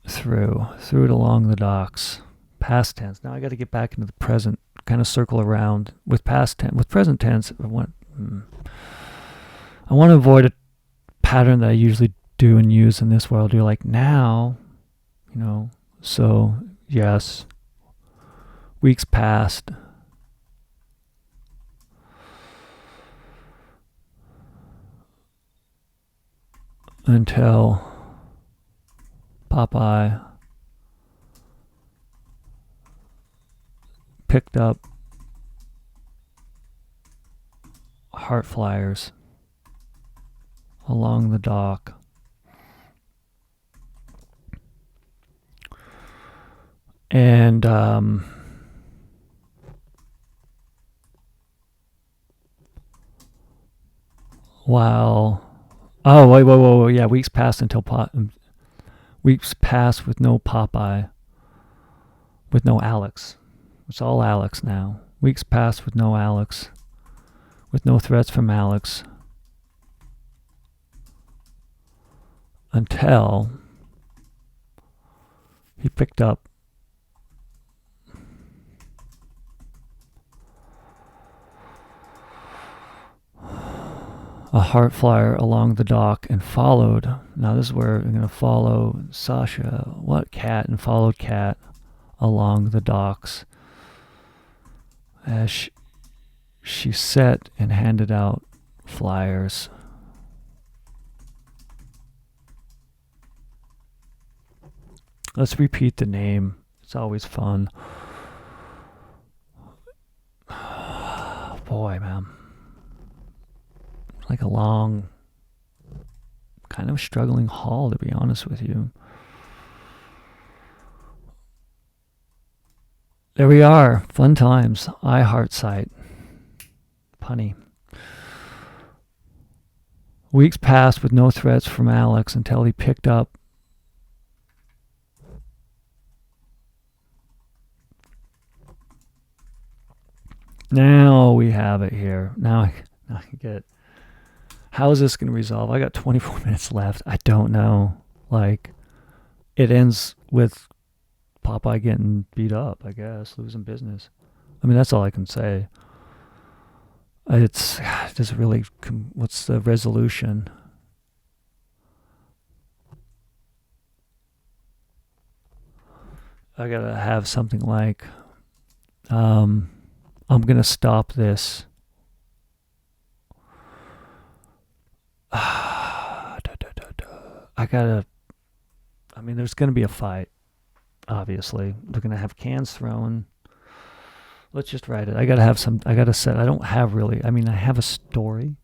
S1: Threw it along the docks. Past tense. Now I got to get back into the present. Kind of circle around with past tense. With present tense, I want to avoid a pattern that I usually do and use in this world. You're like, now, so yes, weeks passed until Popeye picked up heart flyers along the dock. And wait, yeah, weeks passed with no Popeye, with no Alex. It's all Alex now. Weeks passed with no Alex, with no threats from Alex, until he picked up a heart flyer along the dock and followed. Now this is where we're going to follow Sasha, Cat, and followed Cat along the docks. as she sat and handed out flyers. Let's repeat the name. It's always fun. Boy, man. Like a long, kind of struggling haul, to be honest with you. There we are. Fun times. iHeartSite. Punny. Weeks passed with no threats from Alex until he picked up Now we have it here. Now I can get. How is this going to resolve? I got 24 minutes left. I don't know. Like, it ends with Popeye getting beat up, I guess, losing business. I mean, that's all I can say. It's just really. What's the resolution? I gotta have something like. I'm going to stop this. I mean, there's going to be a fight, obviously. They're going to have cans thrown. Let's just write it. I got to set, I don't have really, I mean, I have a story.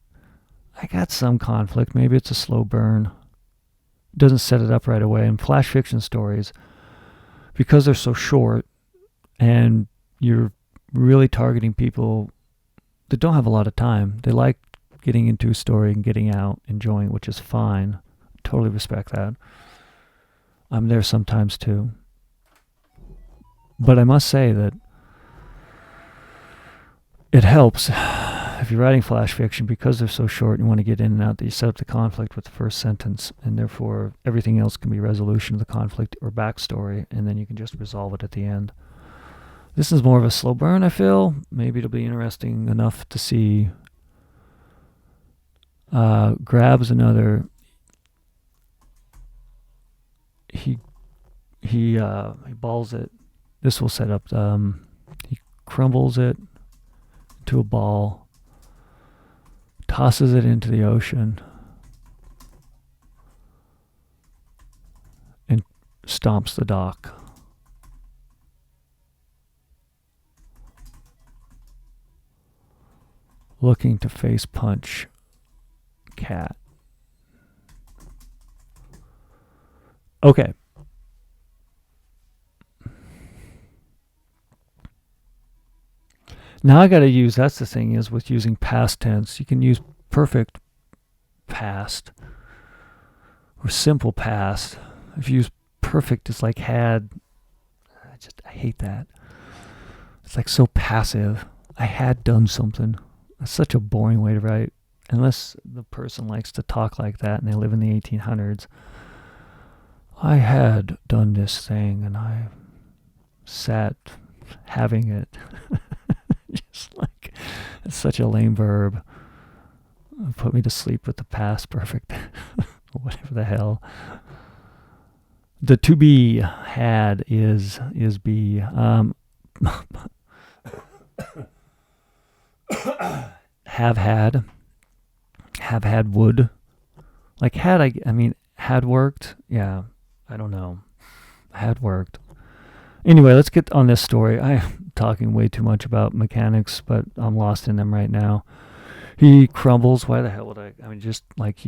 S1: I got some conflict. Maybe it's a slow burn. It doesn't set it up right away. And flash fiction stories, because they're so short and you're really targeting people that don't have a lot of time. They like getting into a story and getting out, enjoying it, which is fine. Totally respect that. I'm there sometimes too. But I must say that it helps if you're writing flash fiction, because they're so short and you want to get in and out, that you set up the conflict with the first sentence, and therefore everything else can be resolution of the conflict or backstory, and then you can just resolve it at the end. This is more of a slow burn, I feel. Maybe it'll be interesting enough to see. Grabs another. He balls it. This will set up. He crumbles it to a ball. Tosses it into the ocean. And stomps the dock. Looking to face punch cat. Okay. Now I got to use, that's the thing is with using past tense, you can use perfect past or simple past. If you use perfect, it's like had. I hate that. It's like so passive. I had done something. That's such a boring way to write. Unless the person likes to talk like that and they live in the 1800s. I had done this thing and I sat having it. Just like, it's such a lame verb. Put me to sleep with the past perfect. Whatever the hell. The to be had is be. Have had would. Like had had worked. Yeah, I don't know. Had worked. Anyway, let's get on this story. I'm talking way too much about mechanics, but I'm lost in them right now. He crumbles. Why the hell would I? I mean, just like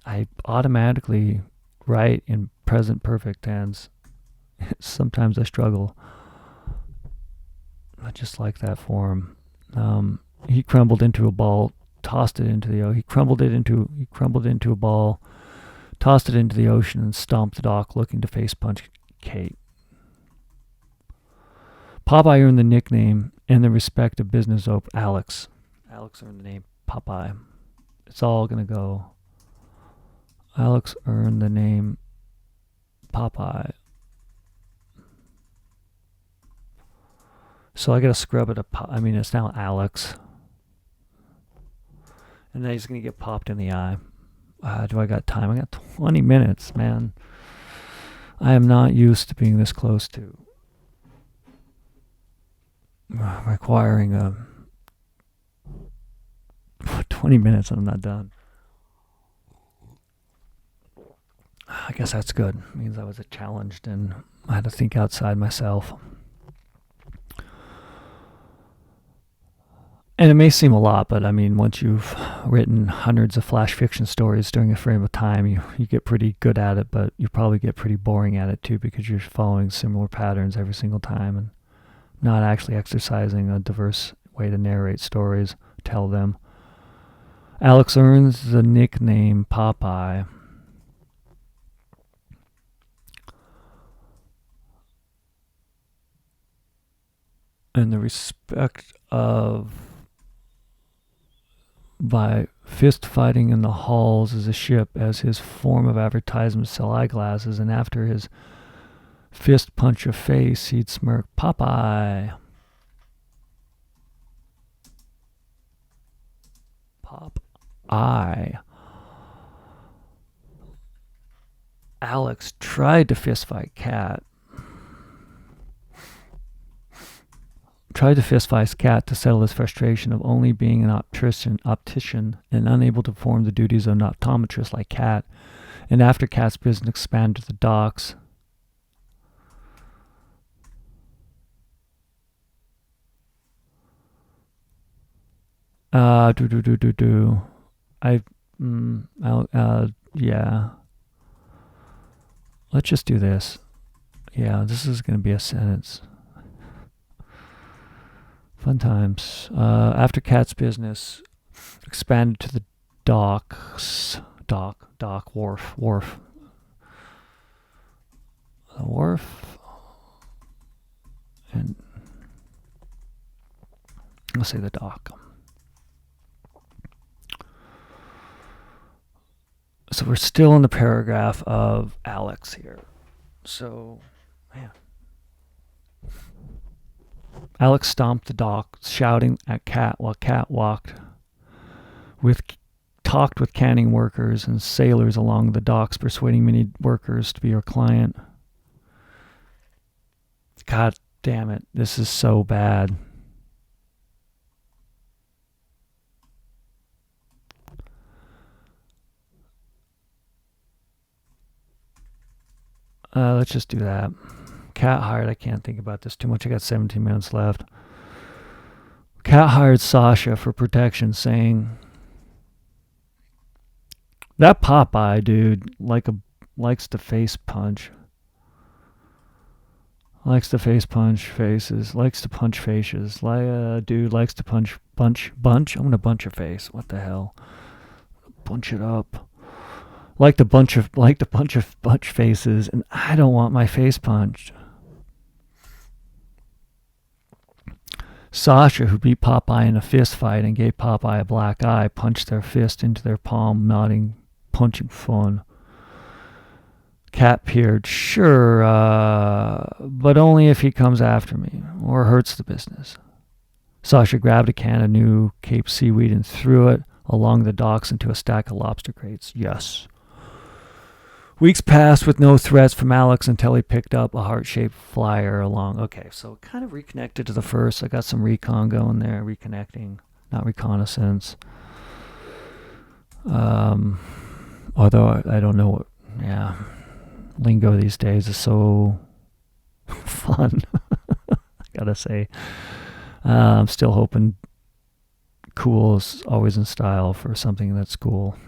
S1: I automatically write in present perfect tense. Sometimes I struggle. I just like that form. He crumbled into a ball, tossed it into the. He crumbled into a ball, tossed it into the ocean, and stomped the dock, looking to face punch Kate. Popeye earned the nickname and the respect of business of Alex. Alex earned the name Popeye. It's all going to go. Alex earned the name Popeye. So I got to scrub it up. I mean, it's now Alex. And then he's going to get popped in the eye. Do I got time? I got 20 minutes, man. I am not used to being this close to requiring 20 minutes and I'm not done. I guess that's good. It means I was challenged and I had to think outside myself. And it may seem a lot, but I mean, once you've written hundreds of flash fiction stories during a frame of time, you get pretty good at it, but you probably get pretty boring at it too because you're following similar patterns every single time and not actually exercising a diverse way to narrate stories, tell them. Alex earns the nickname Popeye. And the respect of by fist fighting in the halls as a ship as his form of advertisement sell eyeglasses, and after his fist punch your face, he'd smirk, Popeye. Popeye. Alex tried to fist fight Cat. Tried to fistfight Cat to settle his frustration of only being an optician and unable to perform the duties of an optometrist like Cat. And after Cat's business expanded to the docks, yeah. Let's just do this. Yeah, this is going to be a sentence. Fun times. After Cat's business expanded to the docks, wharf. The wharf, and let's say the dock. So we're still in the paragraph of Alex here. So, man. Alex stomped the dock, shouting at Cat while Cat talked with canning workers and sailors along the docks, persuading many workers to be her client. God damn it, this is so bad. Let's just do that. Cat hired, I can't think about this too much. I got 17 minutes left. Cat hired Sasha for protection, saying, that Popeye dude likes to face punch. Likes to face punch faces. Likes to punch faces. Dude likes to bunch. I'm gonna bunch your face. What the hell? Bunch it up. Like to bunch faces, and I don't want my face punched. Sasha, who beat Popeye in a fist fight and gave Popeye a black eye, punched their fist into their palm, nodding, punching fun. Cat peered, sure, but only if he comes after me or hurts the business. Sasha grabbed a can of new Cape seaweed and threw it along the docks into a stack of lobster crates. Yes. Weeks passed with no threats from Alex until he picked up a heart-shaped flyer along. Okay, so kind of reconnected to the first. I got some recon going there, reconnecting, not reconnaissance. Although I don't know what, lingo these days is so fun. I gotta say. I'm still hoping cool is always in style for something that's cool.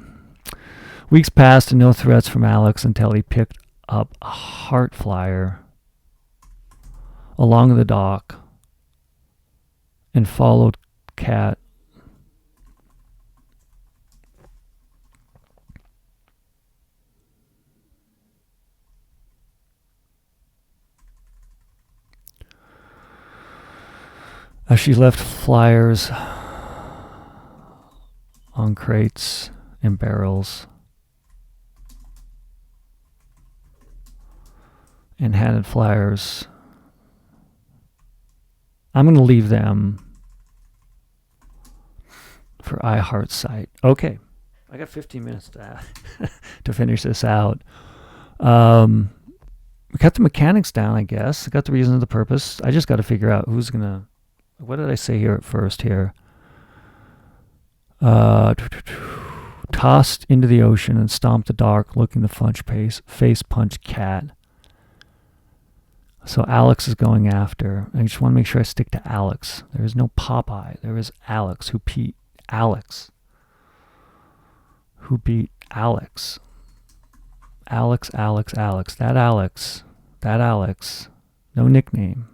S1: Weeks passed and no threats from Alex until he picked up a heart flyer along the dock and followed Cat. As she left flyers on crates and barrels and handed flyers. I'm going to leave them for iHeart site. Okay. I got 15 minutes to finish this out. We got the mechanics down, I guess. I got the reason and the purpose. I just got to figure out who's going to What did I say here at first here? Tossed into the ocean and stomped the dark, looking the face punch cat. So Alex is going after. I just want to make sure I stick to Alex. There is no Popeye. There is Alex who beat Alex. Who beat Alex? Alex. That Alex. No nickname.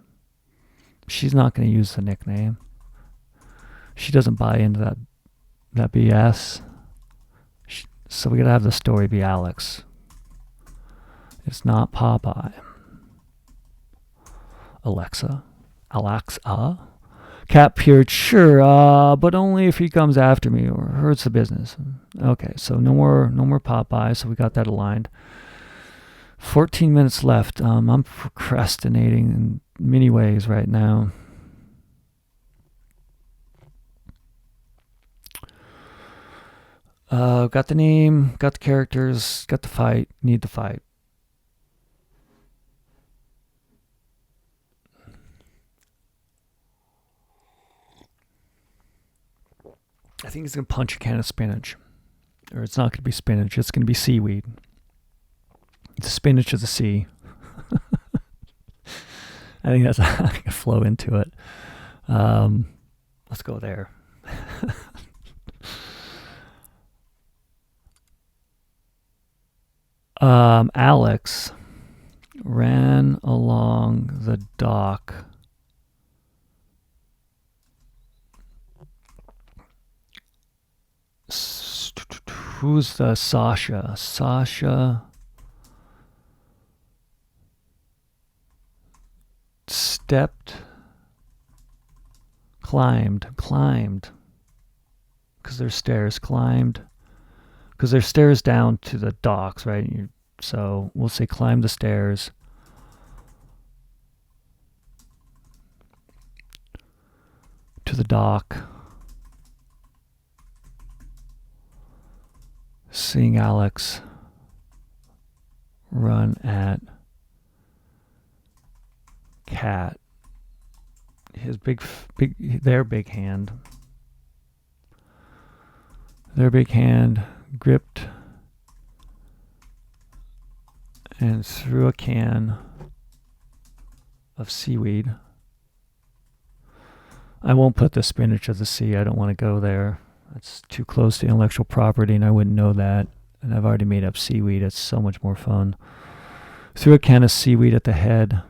S1: She's not going to use the nickname. She doesn't buy into that BS. So we got to have the story be Alex. It's not Popeye. Alexa. Cat peered, sure, but only if he comes after me or hurts the business. Okay, so no more Popeye, so we got that aligned. 14 minutes left. I'm procrastinating in many ways right now. Got the name, got the characters, got the fight, need the fight. I think he's going to punch a can of spinach. Or it's not going to be spinach, it's going to be seaweed. The spinach of the sea. I think that's how I can flow into it. Let's go there. Alex ran along the dock. Who's the Sasha? Sasha stepped, climbed, because there's stairs, climbed, because there's stairs down to the docks, right? So we'll say climb the stairs. To the dock. Seeing Alex run at cat. His their big hand gripped and threw a can of seaweed. I won't put the spinach of the sea. I don't want to go there. That's too close to intellectual property, and I wouldn't know that. And I've already made up seaweed. It's so much more fun. Threw a can of seaweed at the head.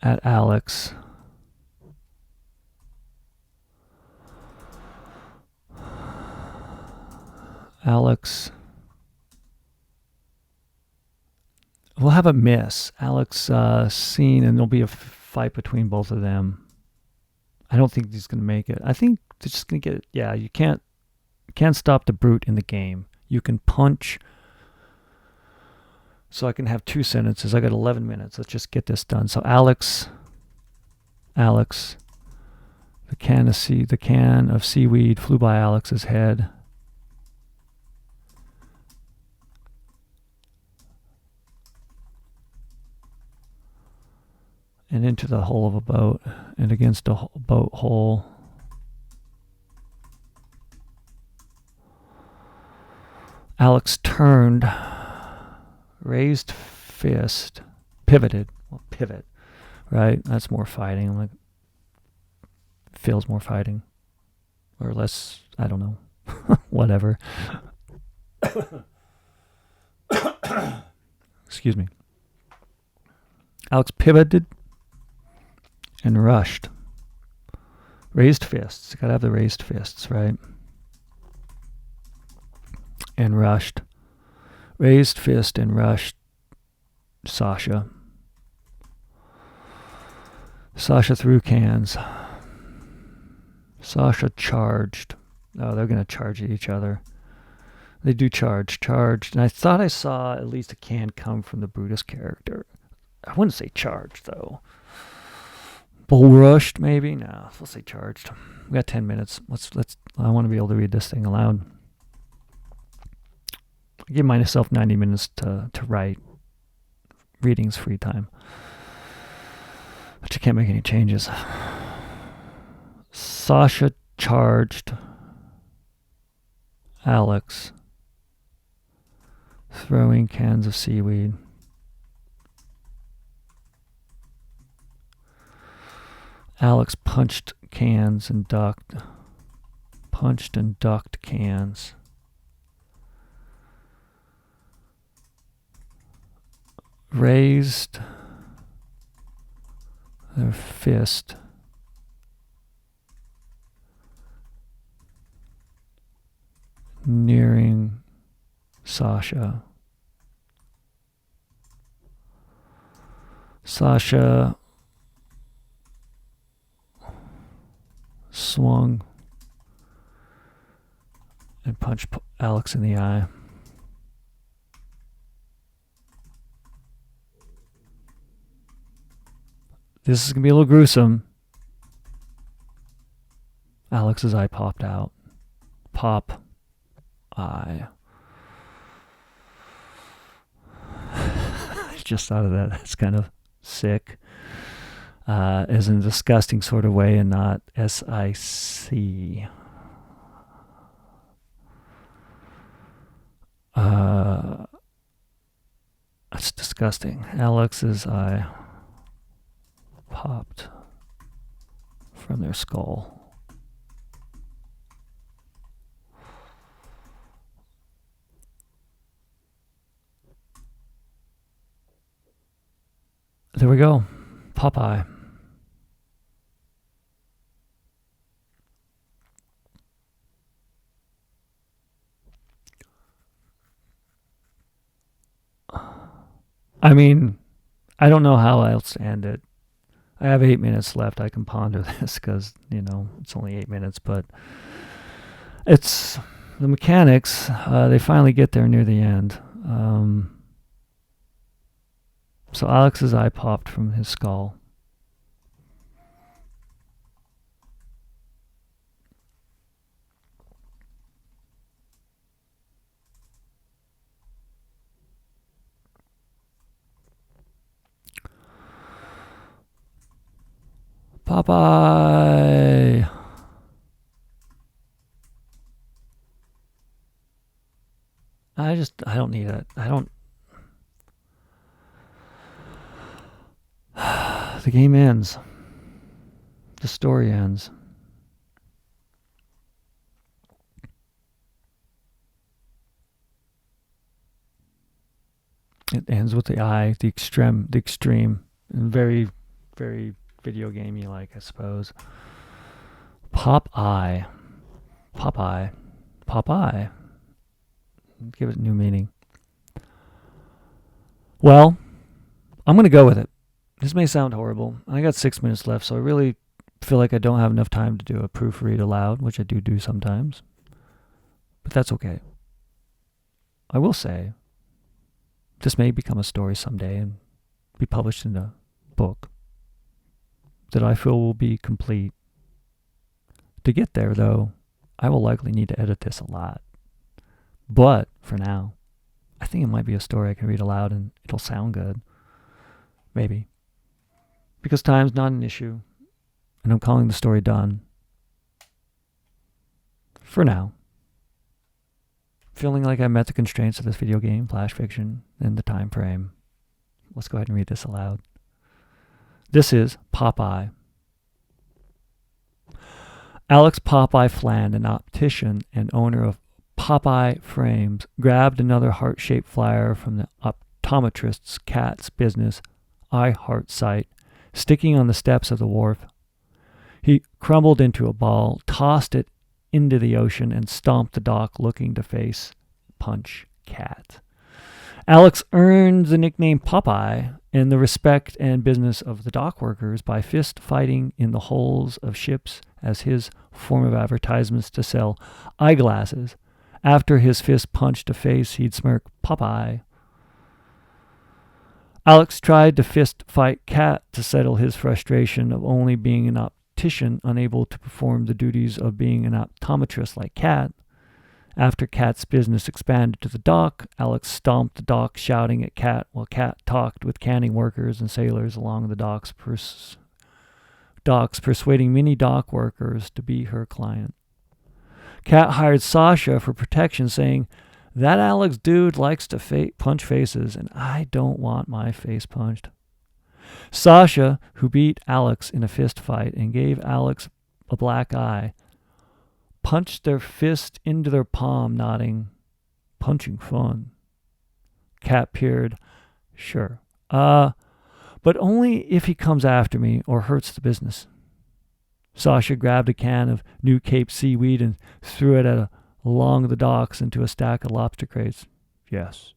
S1: At Alex. Alex. We'll have a miss. Alex seen, and there'll be a fight between both of them. I don't think he's going to make it. I think they're just going to get it. Yeah, you can't stop the brute in the game. You can punch. So I can have 2 sentences. I got 11 minutes. Let's just get this done. So Alex, the can of seaweed flew by Alex's head. And into the hull of a boat, and against a boat hull. Alex turned, raised fist, pivoted. Well, pivot, right? That's more fighting. Like, feels more fighting, or less. I don't know. Whatever. Excuse me. Alex pivoted and rushed. Raised fists. Gotta have the raised fists, right? And rushed. Raised fist and rushed Sasha. Sasha threw cans. Sasha charged. Oh, they're going to charge at each other. They do charged. And I thought I saw at least a can come from the Brutus character. I wouldn't say charged, though. Bull rushed, maybe? No, let's say charged. We got 10 minutes. I want to be able to read this thing aloud. I give myself 90 minutes to write. Reading's free time. But you can't make any changes. Sasha charged Alex, throwing cans of seaweed. Alex punched cans and ducked. Punched and ducked cans. Raised their fist. Nearing Sasha. Sasha swung and punched Alex in the eye. This is going to be a little gruesome. Alex's eye popped out. Pop eye. I just thought of that. That's kind of sick. As in a disgusting sort of way and not S-I-C. That's disgusting. Alex's eye popped from their skull. There we go. Popeye. I mean, I don't know how else to end it. I have 8 minutes left. I can ponder this because, it's only 8 minutes, but it's the mechanics. They finally get there near the end. So Alex's eye popped from his skull. Popeye. I don't need it. The game ends. The story ends. It ends with the eye, the extreme, and very, very video gamey like, I suppose. Popeye. Give it new meaning. Well, I'm going to go with it. This may sound horrible. I got 6 minutes left, so I really feel like I don't have enough time to do a proofread aloud, which I do sometimes. But that's okay. I will say, this may become a story someday and be published in a book that I feel will be complete. To get there, though, I will likely need to edit this a lot. But for now, I think it might be a story I can read aloud and it'll sound good. Maybe. Because time's not an issue, and I'm calling the story done. For now. Feeling like I met the constraints of this video game, flash fiction, and the time frame. Let's go ahead and read this aloud. This is Popeye. Alex Popeye Fland, an optician and owner of Popeye Frames, grabbed another heart-shaped flyer from the optometrist's cat's business, I Heart site, sticking on the steps of the wharf. He crumbled into a ball, tossed it into the ocean, and stomped the dock looking to face Punch Cat. Alex earned the nickname Popeye and the respect and business of the dock workers by fist fighting in the hulls of ships as his form of advertisements to sell eyeglasses. After his fist punched a face, he'd smirk, Popeye. Alex tried to fist fight Cat to settle his frustration of only being an optician, unable to perform the duties of being an optometrist like Cat. After Cat's business expanded to the dock, Alex stomped the dock, shouting at Cat while Cat talked with canning workers and sailors along the docks, docks, persuading many dock workers to be her client. Kat hired Sasha for protection, saying, "That Alex dude likes to punch faces, and I don't want my face punched." Sasha, who beat Alex in a fist fight and gave Alex a black eye, punched their fist into their palm, nodding, "Punching fun." Kat peered, "Sure. But only if he comes after me or hurts the business." Sasha grabbed a can of New Cape seaweed and threw it along the docks into a stack of lobster crates. "Yes."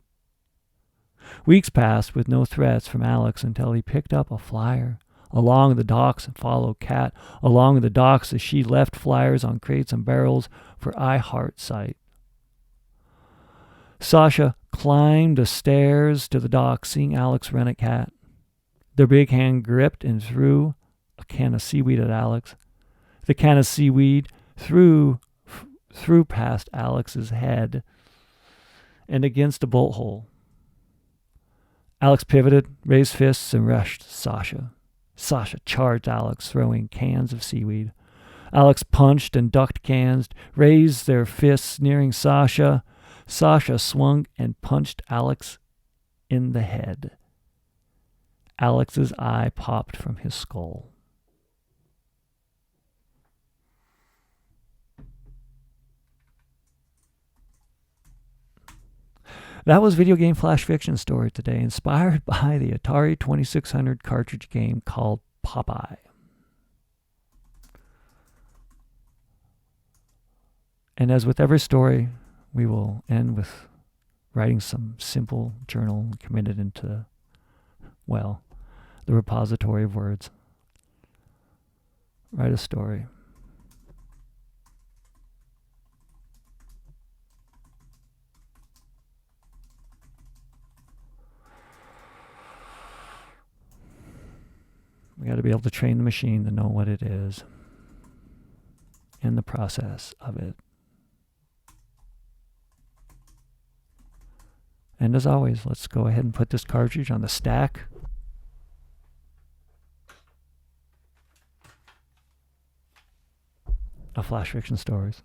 S1: Weeks passed with no threats from Alex until he picked up a flyer along the docks and followed Kat along the docks as she left flyers on crates and barrels for iHeart site. Sasha climbed the stairs to the dock, seeing Alex run at Kat. Their big hand gripped and threw a can of seaweed at Alex. The can of seaweed threw past Alex's head and against a bolt hole. Alex pivoted, raised fists, and rushed Sasha. Sasha charged Alex, throwing cans of seaweed. Alex punched and ducked cans, raised their fists, nearing Sasha. Sasha swung and punched Alex in the head. Alex's eye popped from his skull. That was Video Game Flash Fiction Story today, inspired by the Atari 2600 cartridge game called Popeye. And as with every story, we will end with writing some simple journal committed into, well, the repository of words. Write a story. We got to be able to train the machine to know what it is and the process of it. And as always, let's go ahead and put this cartridge on the stack of Flash Fiction Stories.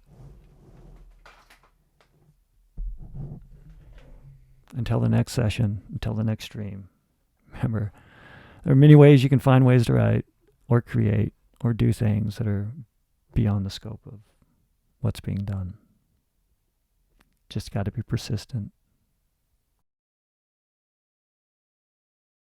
S1: Until the next session, until the next stream. Remember, there are many ways you can find ways to write or create or do things that are beyond the scope of what's being done. Just got to be persistent